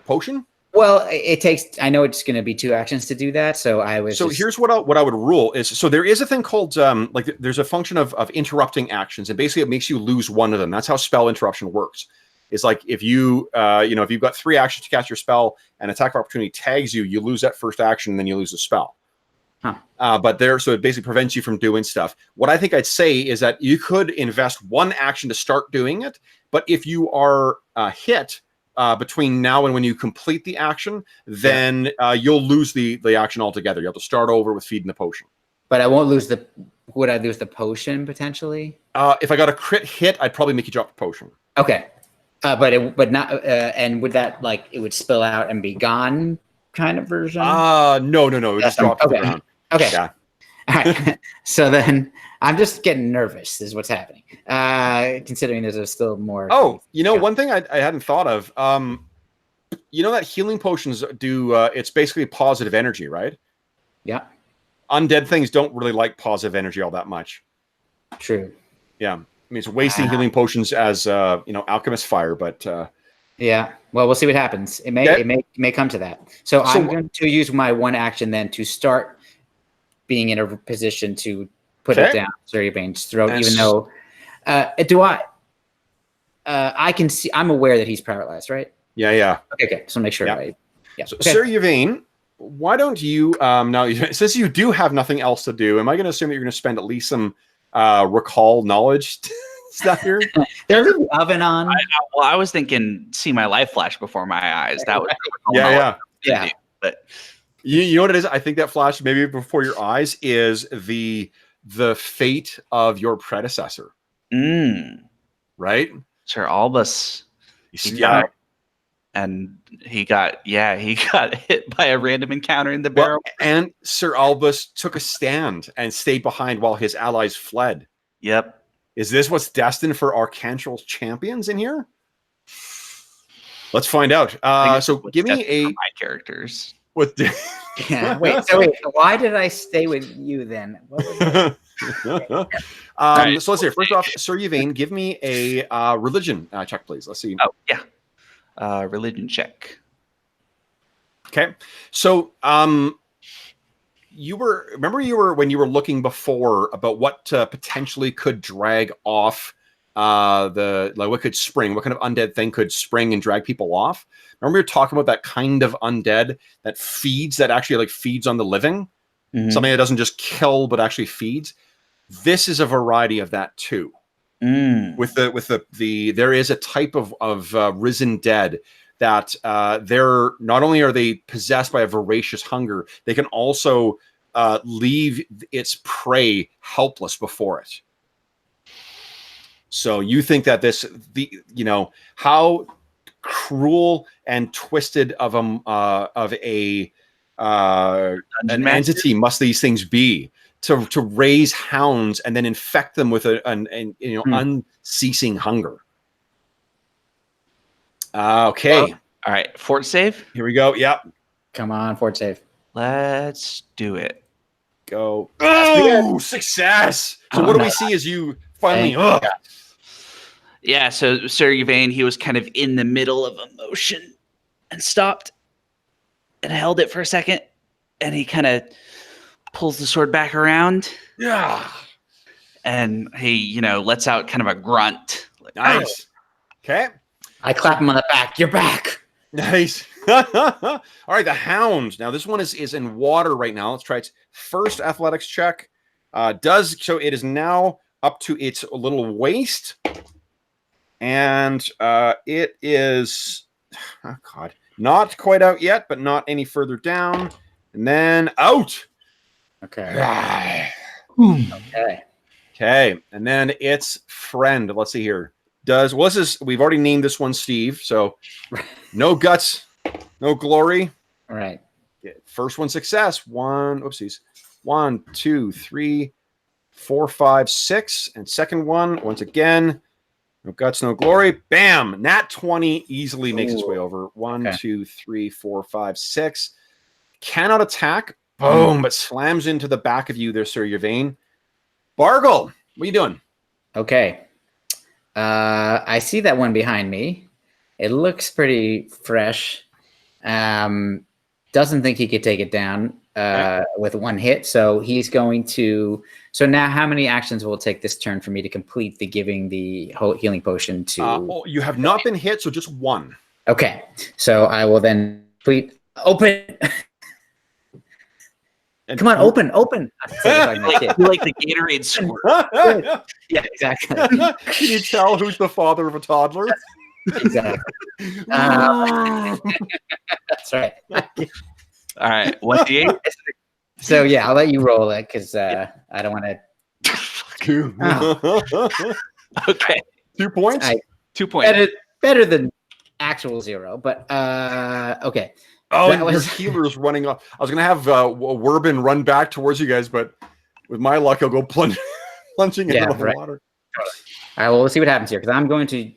potion? Well, it takes. I know it's going to be 2 actions to do that, so I was. So here's what I would rule is. So there is a thing called like there's a function of interrupting actions, and basically it makes you lose one of them. That's how spell interruption works. It's like if you if you've got 3 actions to cast your spell, and attack of opportunity tags you, you lose that first action, and then you lose the spell. Huh. So it basically prevents you from doing stuff. What I think I'd say is that you could invest 1 action to start doing it, but if you are hit between now and when you complete the action, then you'll lose the action altogether. You have to start over with feeding the potion. But I won't lose would I lose the potion potentially? If I got a crit hit, I'd probably make you drop the potion. Okay. But not, and would that it would spill out and be gone kind of version? No. It just dropped to the ground. Okay. Yeah. All right. So then I'm just getting nervous is what's happening. Considering there's still more. Oh, one thing I hadn't thought of. That healing potions do, it's basically positive energy, right? Yeah. Undead things don't really like positive energy all that much. True. Yeah. I mean, it's wasting healing potions as, alchemist fire, but... yeah. Well, we'll see what happens. It may come to that. So I'm going to use my 1 action then to start being in a position to put it down Sergey Vane's throat, even though I can see, I'm aware that he's paralyzed, right? Yeah. Okay. So make sure. Yeah. So, Sergey Vane, why don't you now since you do have nothing else to do, am I going to assume that you're going to spend at least some recall knowledge stuff here? There's an oven on. I was thinking see my life flash before my eyes. That was yeah. But you know what it is? I think that flash maybe before your eyes is the fate of your predecessor. Right? Sir Albus. And he got hit by a random encounter in the barrel. And Sir Albus took a stand and stayed behind while his allies fled. Yep. Is this what's destined for Arcantral's champions in here? Let's find out. So give me my characters. Wait, why did I stay with you then? So let's see. First off, Sir Yvain, give me a religion check, please. Let's see. Oh, yeah. Religion check. Okay. So when you were looking before about what potentially could drag off what could spring? What kind of undead thing could spring and drag people off? Remember we were talking about that kind of undead that feeds, that actually like feeds on the living, something that doesn't just kill but actually feeds. This is a variety of that too. With the there is a type of risen dead that they're not only are they possessed by a voracious hunger, they can also leave its prey helpless before it. So you think that how cruel and twisted of an entity must these things be to raise hounds and then infect them with unceasing hunger. Okay. Well, all right. Fort save. Here we go. Yep. Come on, fort save. Let's do it. Go. Oh, success. So what do we see as you finally... Yeah, so Sir Yvain, he was kind of in the middle of a motion and stopped and held it for a second. And he kind of pulls the sword back around. Yeah. And he, lets out kind of a grunt. Like, nice. Okay. I clap him on the back. You're back. Nice. All right, the hound. Now this one is in water right now. Let's try its first athletics check. So it is now up to its little waist. And it is, not quite out yet, but not any further down. And then out. Okay. Okay. And then its friend. Let's see here. We've already named this one Steve. So no guts, no glory. All right. First one success. 1, 2, 3, 4, 5, 6. And second one, once again, no guts, no glory. Bam! Nat 20 easily makes its way over. 1, 2, 3, 4, 5, 6. Cannot attack. Boom! But slams into the back of you there, Sir Yvain. Bargle, what are you doing? Okay. I see that one behind me. It looks pretty fresh. Doesn't think he could take it down with one hit. So he's going to... So now how many actions will it take this turn for me to complete the giving the whole healing potion to... you have not been hit, so just one. Okay. So I will then complete... Open! And come on, open! like the Gatorade squirt. Yeah, exactly. Can you tell who's the father of a toddler? Exactly. That's right. All right, 1d8. So yeah, I'll let you roll it because I don't want to. Okay, 2 points. 2 points. Better than actual 0, but okay. Oh, and your healer's running off. I was gonna have Werbin run back towards you guys, but with my luck, he'll go plunging into the water. All right, well, we'll see what happens here because I'm going to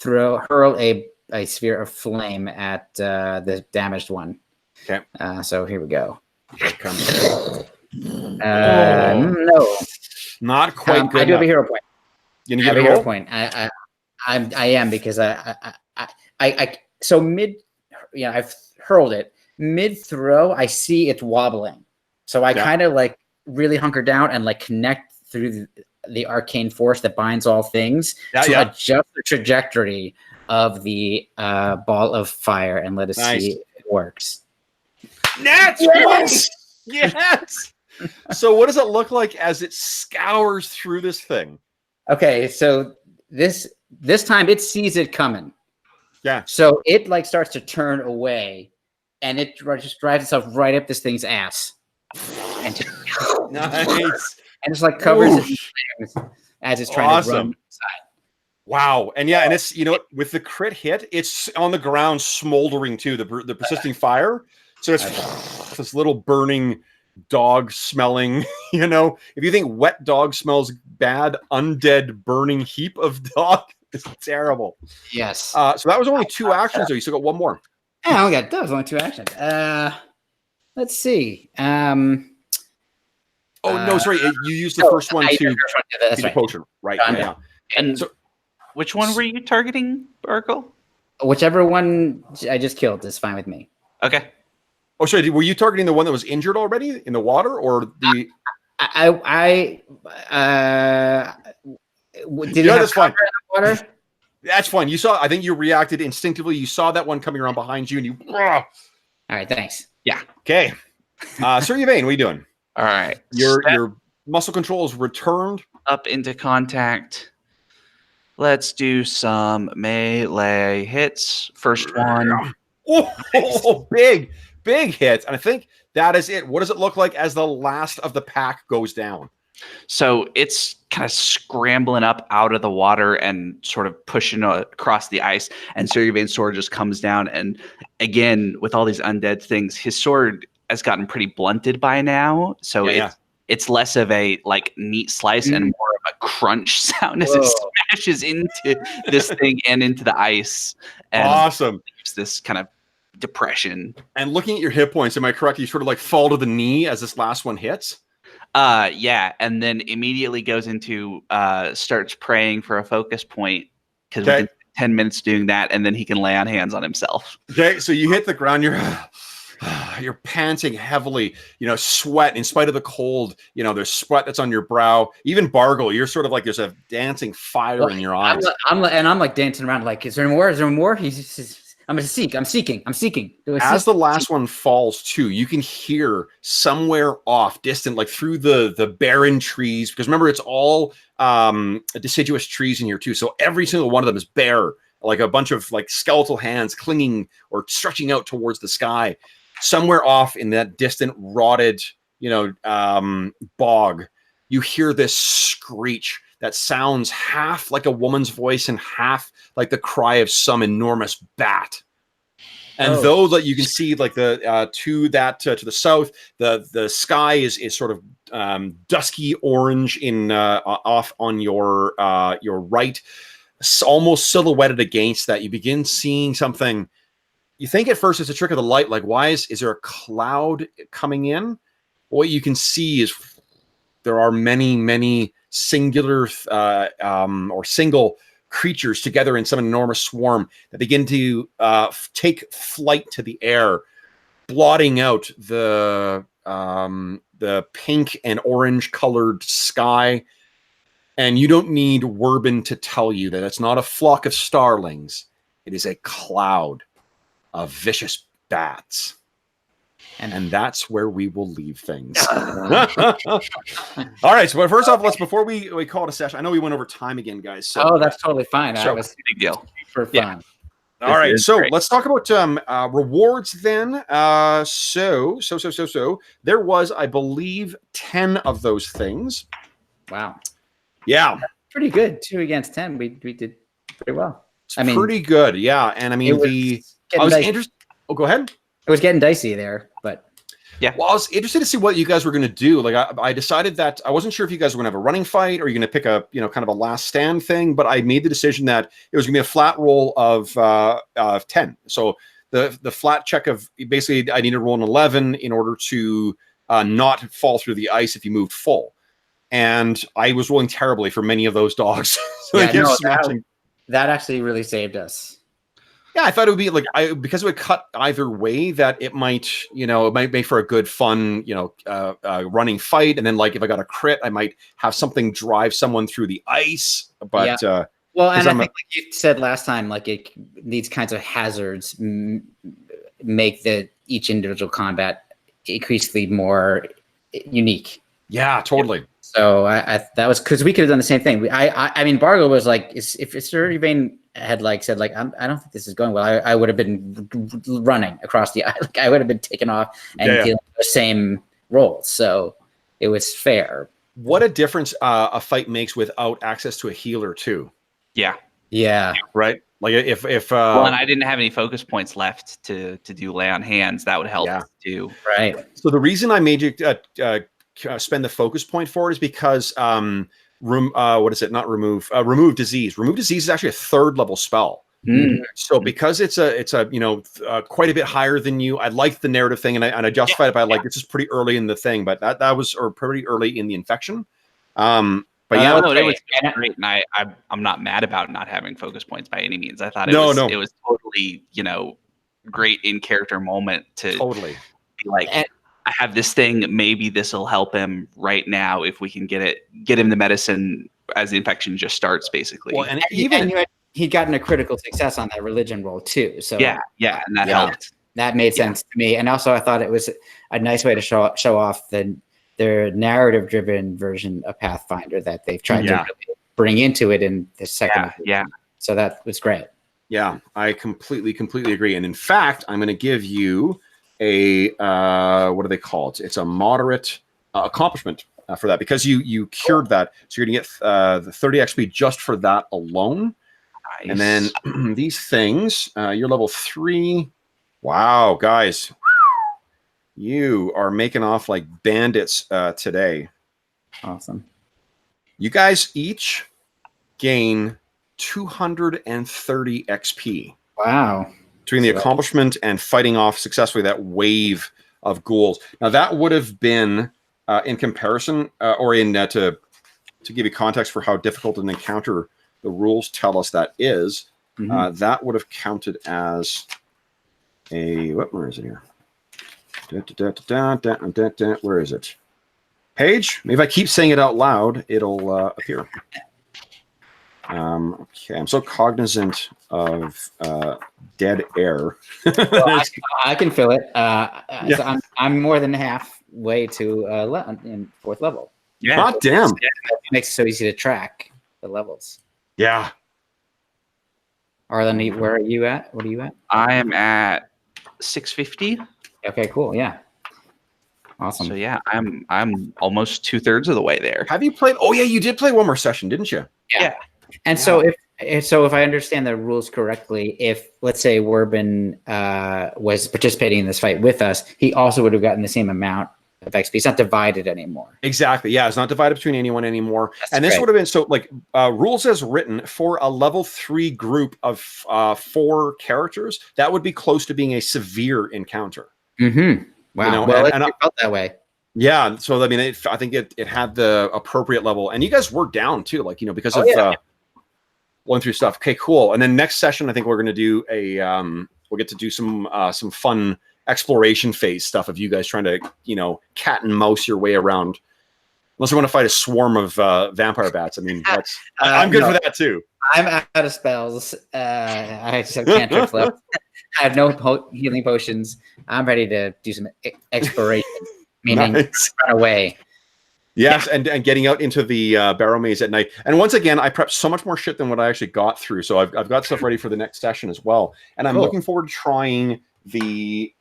hurl a sphere of flame at the damaged one. Okay. So here we go. Here it comes. No, not quite good. I do have a hero point. You have a hero point. I am because I so mid. Yeah, I've hurled it mid throw. I see it's wobbling, so I kind of like really hunker down and like connect through the arcane force that binds all things to adjust the trajectory of the ball of fire and let us see if it works. Yes! Yes! So what does it look like as it scours through this thing? Okay, so this time it sees it coming. Yeah. So it like starts to turn away, and it just drives itself right up this thing's ass, and just, nice, and just like covers it in flames as it's trying to run inside. Wow, and and it's with the crit hit, it's on the ground smoldering too. The persisting fire, so it's this little burning dog smelling. If you think wet dog smells bad, undead burning heap of dog. It's terrible. Yes. So that was only 2 actions, though. You still got one more. Yeah, that was only 2 actions. Let's see. No, sorry. You used the first one to get the potion. Right. Yeah. And so, which one were you targeting, Barkle? Whichever one I just killed is fine with me. Okay. Oh, sorry. Were you targeting the one that was injured already in the water, or the? Did he have that's fine. cover in the water? That's fine. You saw. I think you reacted instinctively. You saw that one coming around behind you, and you. All right, thanks. Yeah. Okay. Sir Yvain, what are you doing? All right. Your muscle control is returned. Up into contact. Let's do some melee hits. First one. Oh, big hit. And I think that is it. What does it look like as the last of the pack goes down? So it's kind of scrambling up out of the water and sort of pushing across the ice. And Sir Yvain's sword just comes down. And again, with all these undead things, his sword has gotten pretty blunted by now. So it's less of a like neat slice and more of a crunch sound as it smashes into this thing and into the ice. And awesome. It's this kind of depression. And looking at your hit points, am I correct? You sort of like fall to the knee as this last one hits? Yeah, and then immediately goes into starts praying for a focus point because we can 10 minutes doing that, and then he can lay on hands on himself. Okay, so you hit the ground, you're panting heavily, sweat in spite of the cold, there's sweat that's on your brow. Even Bargle, you're sort of like there's a dancing fire in your eyes. I'm like dancing around like, is there more? Is there more? I'm seeking. As the last one falls too, you can hear somewhere off, distant, like through the barren trees, because remember, it's all deciduous trees in here too. So every single one of them is bare, like a bunch of like skeletal hands clinging or stretching out towards the sky. Somewhere off in that distant, rotted, bog, you hear this screech that sounds half like a woman's voice and half like the cry of some enormous bat. And though that you can see like the to the south, the sky is sort of dusky orange in off on your right, almost silhouetted against that. You begin seeing something. You think at first it's a trick of the light, like why is there a cloud coming in? What you can see is there are many singular or single creatures together in some enormous swarm that begin to take flight to the air, blotting out the pink and orange colored sky. And you don't need Werbin to tell you that it's not a flock of starlings. It is a cloud of vicious bats. And that's where we will leave things. All right. So first off, before we call it a session, I know we went over time again, guys. So, that's totally fine. That was a big deal. For fun. Yeah. All right. So let's talk about rewards then. So there was, I believe, 10 of those things. Wow. Yeah. That's pretty good. 2 against 10. We did pretty well. It's pretty good. Yeah. And I mean, I was interested. Oh, go ahead. It was getting dicey there, but yeah. Well, I was interested to see what you guys were going to do. Like, I decided that I wasn't sure if you guys were going to have a running fight or you're going to pick a, kind of a last stand thing. But I made the decision that it was going to be a flat roll of 10. So the flat check of basically I need to roll an 11 in order to not fall through the ice if you moved full. And I was rolling terribly for many of those dogs. So that actually really saved us. Yeah, I thought it would be like because it would cut either way that it might make for a good fun, running fight. And then like if I got a crit, I might have something drive someone through the ice. But well, and I think like you said last time, like these kinds of hazards make each individual combat increasingly more unique. Yeah, totally. So that was because we could have done the same thing. I mean, Bargo was like, if Sir Yvain had like said like I don't think this is going well, I would have been running across the like I would have been taken off and dealing with the same roles. So it was fair. What a difference a fight makes without access to a healer too. Yeah. Right. Like if well, and I didn't have any focus points left to do lay on hands, that would help too. Right. So the reason I made you spend the focus point for it is because remove disease. Remove disease is actually a 3rd level spell. So because it's a quite a bit higher than you, I liked the narrative thing and I justified it by like this is pretty early in the thing, but that was pretty early in the infection. But it was great, and I'm not mad about not having focus points by any means. I thought it was totally great in character moment to be like. I have this thing. Maybe this will help him right now if we can get him the medicine as the infection just starts, basically. Well, and he'd gotten a critical success on that religion roll too. So yeah, and that helped. That made sense to me. And also, I thought it was a nice way to show off their narrative-driven version of Pathfinder that they've tried to really bring into it in the second edition. Yeah. So that was great. Yeah, I completely agree. And in fact, I'm going to give you a what do they call it? It's a moderate accomplishment for that, because you cured that. So you're going to get the 30 XP just for that alone. Nice. And then these things, you're level 3. Wow, guys, you are making off like bandits today. Awesome. You guys each gain 230 XP. Wow. Between the accomplishment and fighting off successfully that wave of ghouls. Now that would have been in comparison or in to give you context for how difficult an encounter the rules tell us that is, that would have counted as a, where is it here? Where is it? Page? Maybe if I keep saying it out loud, it'll appear. Okay, I'm so cognizant of dead air. Well, I can fill it. So I'm more than halfway to in 4th level. Yeah, God damn! It makes it so easy to track the levels. Yeah. Arlen, where are you at? What are you at? I am at 650. Okay, cool. Yeah. Awesome. So yeah, I'm almost 2/3 of the way there. Have you played? Oh yeah, you did play one more session, didn't you? Yeah. And so if I understand the rules correctly, if let's say Werbin was participating in this fight with us, he also would have gotten the same amount of XP. It's not divided anymore. Exactly. Yeah, it's not divided between anyone anymore. And this would have been so like rules as written for a level 3 group of 4 characters. That would be close to being a severe encounter. Mm-hmm. Wow. You know, well, and it felt that way. Yeah. So I mean, I think it had the appropriate level, and you guys were down too, like because of going through stuff. Okay, cool. And then next session, I think we're going to do we'll get to do some fun exploration phase stuff of you guys trying to cat and mouse your way around. Unless you want to fight a swarm of vampire bats. I mean, I'm good for that too. I'm out of spells. I just have cantrips left. I have no healing potions. I'm ready to do some exploration, meaning run away. Yes, and getting out into the Barrowmaze at night. And once again, I prepped so much more shit than what I actually got through. So I've got stuff ready for the next session as well. And I'm looking forward to trying the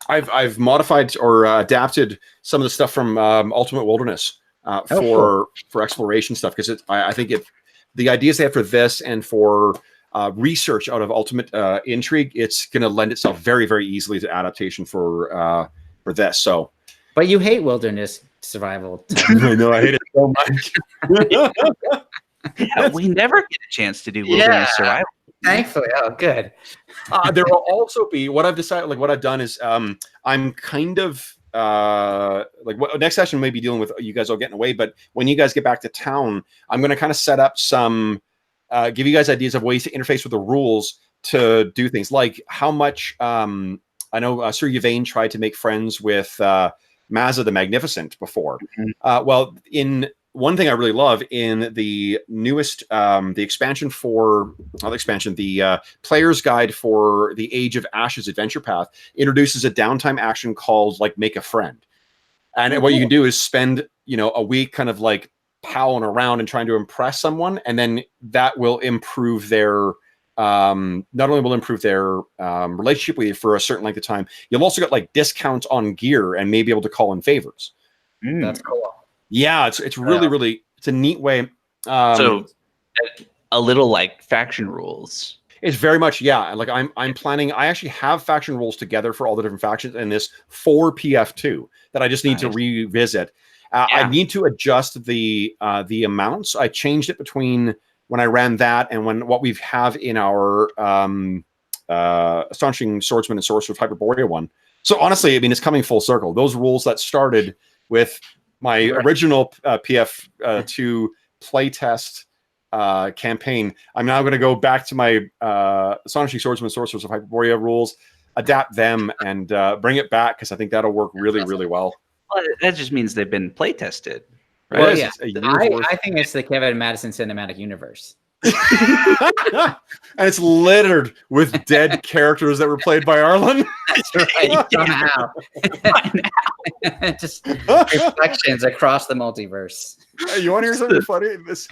I've modified or adapted some of the stuff from Ultimate Wilderness for exploration stuff, because I think the ideas they have for this and for research out of Ultimate Intrigue, it's going to lend itself very, very easily to adaptation for this. So, but you hate wilderness survival. I know, I hate it so much. Yeah, we never get a chance to do wilderness survival. Thankfully, oh, good. There will also be what I've decided. Like what I've done is, I'm kind of next session may be dealing with you guys all getting away. But when you guys get back to town, I'm going to kind of set up some, give you guys ideas of ways to interface with the rules to do things like how much. I know Sir Yvain tried to make friends with Mazza the Magnificent before. Well, in one thing I really love in the newest, the expansion for, not the expansion, the player's guide for the Age of Ashes adventure path introduces a downtime action called like make a friend. And what you can do is spend, a week kind of like palling around and trying to impress someone. And then that will improve their, not only will improve their relationship with you for a certain length of time, you'll also get like discounts on gear and may be able to call in favors. That's cool. Yeah, it's really, really, it's a neat way. So a little like faction rules. It's very much, yeah. Like I'm planning, I actually have faction rules together for all the different factions in this for PF2 that I just need to revisit. I need to adjust the amounts. I changed it between when I ran that and what we have in our Astonishing Swordsman and Sorcerer of Hyperborea one. So honestly, I mean, it's coming full circle. Those rules that started with my original PF2 playtest campaign, I'm now going to go back to my Astonishing Swordsman and Sorcerers of Hyperborea rules, adapt them, and bring it back, because I think that'll work really, really well. Well, that just means they've been play tested. Right? Well, It's yeah, a year's worth. I think it's the Kevin Madison cinematic universe. And it's littered with dead characters that were played by Arlen. That's right. Somehow. Just reflections across the multiverse. You want to hear something funny? This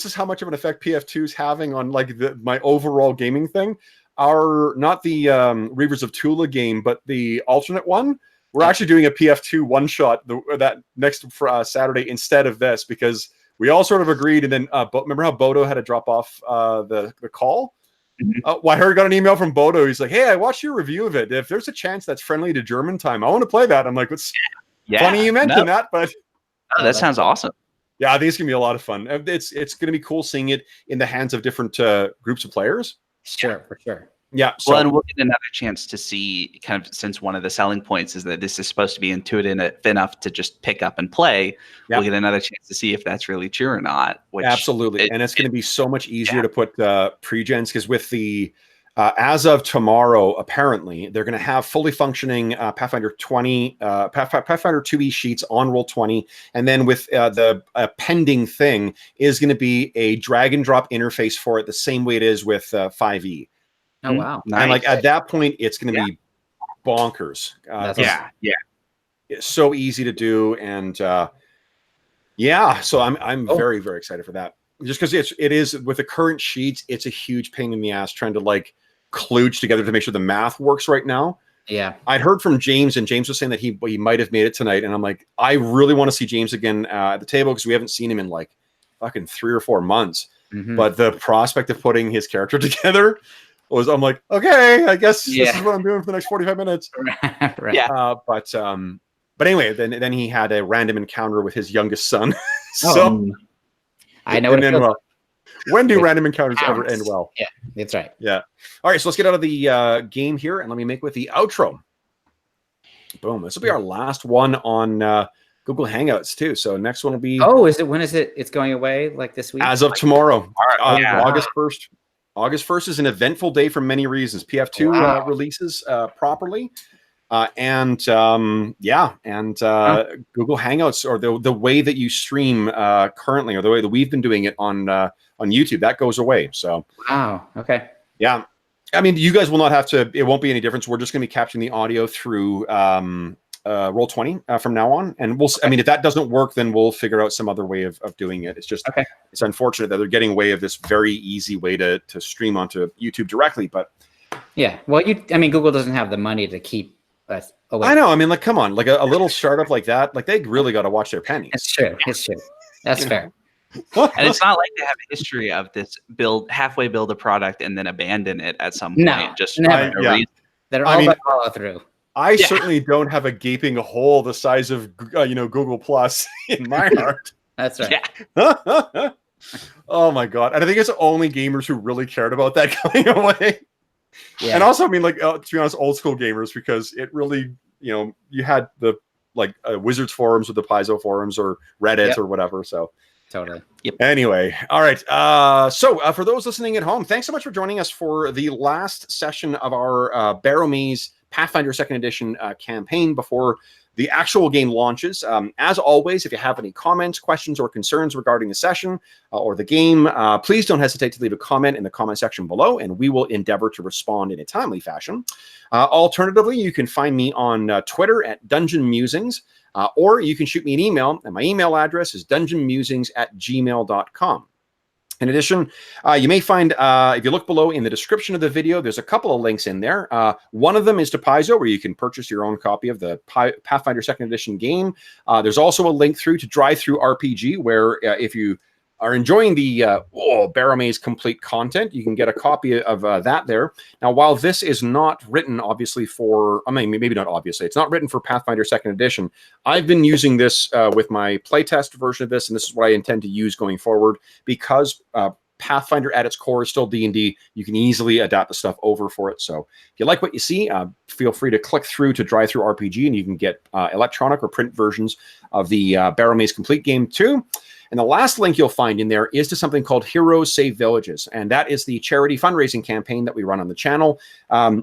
is how much of an effect PF2 is having on like my overall gaming thing. Not the Reavers of Tula game, but the alternate one. We're actually doing a PF2 one shot that next Saturday instead of this, because we all sort of agreed. And then remember how Bodo had to drop off the call? Well, I got an email from Bodo. He's like, "Hey, I watched your review of it. If there's a chance that's friendly to German time, I want to play that." I'm like, "It's funny you mentioned that, but that sounds awesome." Yeah, I think it's gonna be a lot of fun. It's gonna be cool seeing it in the hands of different groups of players. Sure, for sure. Yeah. Well, and we'll get another chance to see, kind of, since one of the selling points is that this is supposed to be intuitive enough to just pick up and play. Yeah. We'll get another chance to see if that's really true or not. Absolutely. And it's going to be so much easier to put pre-gens, because with the as of tomorrow, apparently they're going to have fully functioning Pathfinder 20, Pathfinder 2e sheets on Roll20, and then with the pending thing is going to be a drag and drop interface for it, the same way it is with 5e. Oh wow! Nice. And like at that point, it's going to be bonkers. It's so easy to do, and so I'm very, very excited for that. Just because it is with the current sheets, it's a huge pain in the ass trying to like kludge together to make sure the math works right now. Yeah, I'd heard from James, and James was saying that he might have made it tonight, and I'm like, I really want to see James again at the table, because we haven't seen him in like fucking 3 or 4 months. But the prospect of putting his character together. I'm like, okay, I guess this is what I'm doing for the next 45 minutes. Right. Yeah. But anyway, then he had a random encounter with his youngest son. I know. When do random encounters ever end well? Yeah, that's right. Yeah. All right, so let's get out of the game here, and let me make with the outro. Boom. This will be our last one on Google Hangouts too. So next one will be. Oh, is it? When is it? It's going away like this week? As of tomorrow, August 1st. August 1st is an eventful day for many reasons. PF2 releases properly. And Google Hangouts, or the way that you stream currently, or the way that we've been doing it on YouTube, that goes away. So wow. Okay. Yeah. I mean, you guys will not have to, it won't be any difference. We're just going to be capturing the audio through Roll20 from now on. And if that doesn't work, then we'll figure out some other way of doing it. It's just, it's unfortunate that they're getting away of this very easy way to stream onto YouTube directly. But yeah, well, Google doesn't have the money to keep us away. I know. I mean, like, come on, like a little startup like that, like they really got to watch their pennies. It's true. That's fair. And it's not like they have a history of this halfway build a product and then abandon it at some point. No, just never. They're all about follow through. I certainly don't have a gaping hole the size of Google Plus in my heart. That's right. Yeah. Oh my god! And I think it's only gamers who really cared about that going away. Yeah. And also, I mean, like to be honest, old school gamers, because it really, you had the Wizards forums or the Paizo forums or Reddit or whatever. So totally. Yep. Anyway, all right. So for those listening at home, thanks so much for joining us for the last session of our Barrowmaze Pathfinder 2nd Edition campaign before the actual game launches. As always, if you have any comments, questions, or concerns regarding the session or the game, please don't hesitate to leave a comment in the comment section below, and we will endeavor to respond in a timely fashion. Alternatively, you can find me on Twitter at Dungeon Musings, or you can shoot me an email, and my email address is dungeonmusings@gmail.com. In addition, you may find, if you look below in the description of the video, there's a couple of links in there. One of them is to Paizo, where you can purchase your own copy of the Pathfinder 2nd Edition game. There's also a link through to Drive-Thru RPG, where if you are enjoying the Barrowmaze complete content, you can get a copy of that there. Now, while this is not written, obviously, maybe not obviously, it's not written for Pathfinder 2nd Edition. I've been using this with my playtest version of this, and this is what I intend to use going forward, because Pathfinder at its core is still D&D. You can easily adapt the stuff over for it. So if you like what you see, feel free to click through to Drive-Thru RPG, and you can get electronic or print versions of the Barrowmaze complete game too. And the last link you'll find in there is to something called Heroes Save Villages. And that is the charity fundraising campaign that we run on the channel.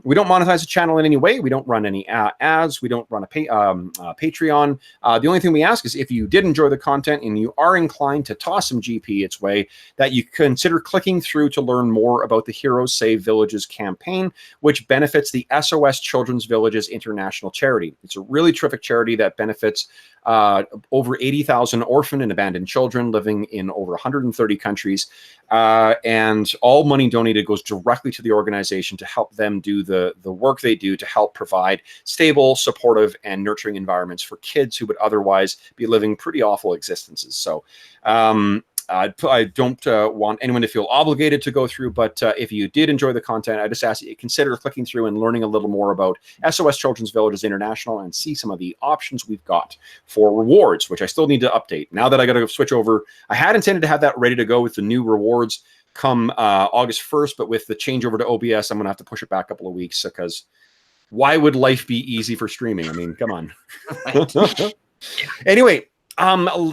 We don't monetize the channel in any way. We don't run any ads. We don't run a Patreon. The only thing we ask is if you did enjoy the content and you are inclined to toss some GP its way, that you consider clicking through to learn more about the Heroes Save Villages campaign, which benefits the SOS Children's Villages International Charity. It's a really terrific charity that benefits over 80,000 orphaned and abandoned children living in over 130 countries. And all money donated goes directly to the organization to help them do the work they do to help provide stable, supportive, and nurturing environments for kids who would otherwise be living pretty awful existences. So I don't want anyone to feel obligated to go through, but if you did enjoy the content, I just ask that you consider clicking through and learning a little more about SOS Children's Villages International and see some of the options we've got for rewards, which I still need to update. Now that I got to switch over, I had intended to have that ready to go with the new rewards come August 1st, but with the changeover to OBS, I'm going to have to push it back a couple of weeks because why would life be easy for streaming? I mean, come on. Anyway,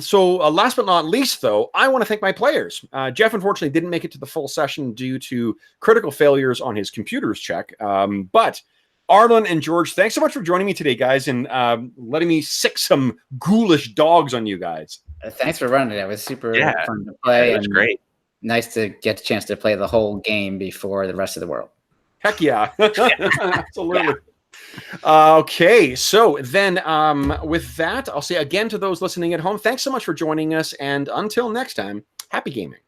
so last but not least, though, I want to thank my players. Jeff, unfortunately, didn't make it to the full session due to critical failures on his computer's check. But Arlen and George, thanks so much for joining me today, guys, and letting me sick some ghoulish dogs on you guys. Thanks for running it. It was super fun to play. It was great. Nice to get a chance to play the whole game before the rest of the world. Heck yeah. Absolutely. Yeah. Okay, so then with that, I'll say again to those listening at home, thanks so much for joining us, and until next time, happy gaming.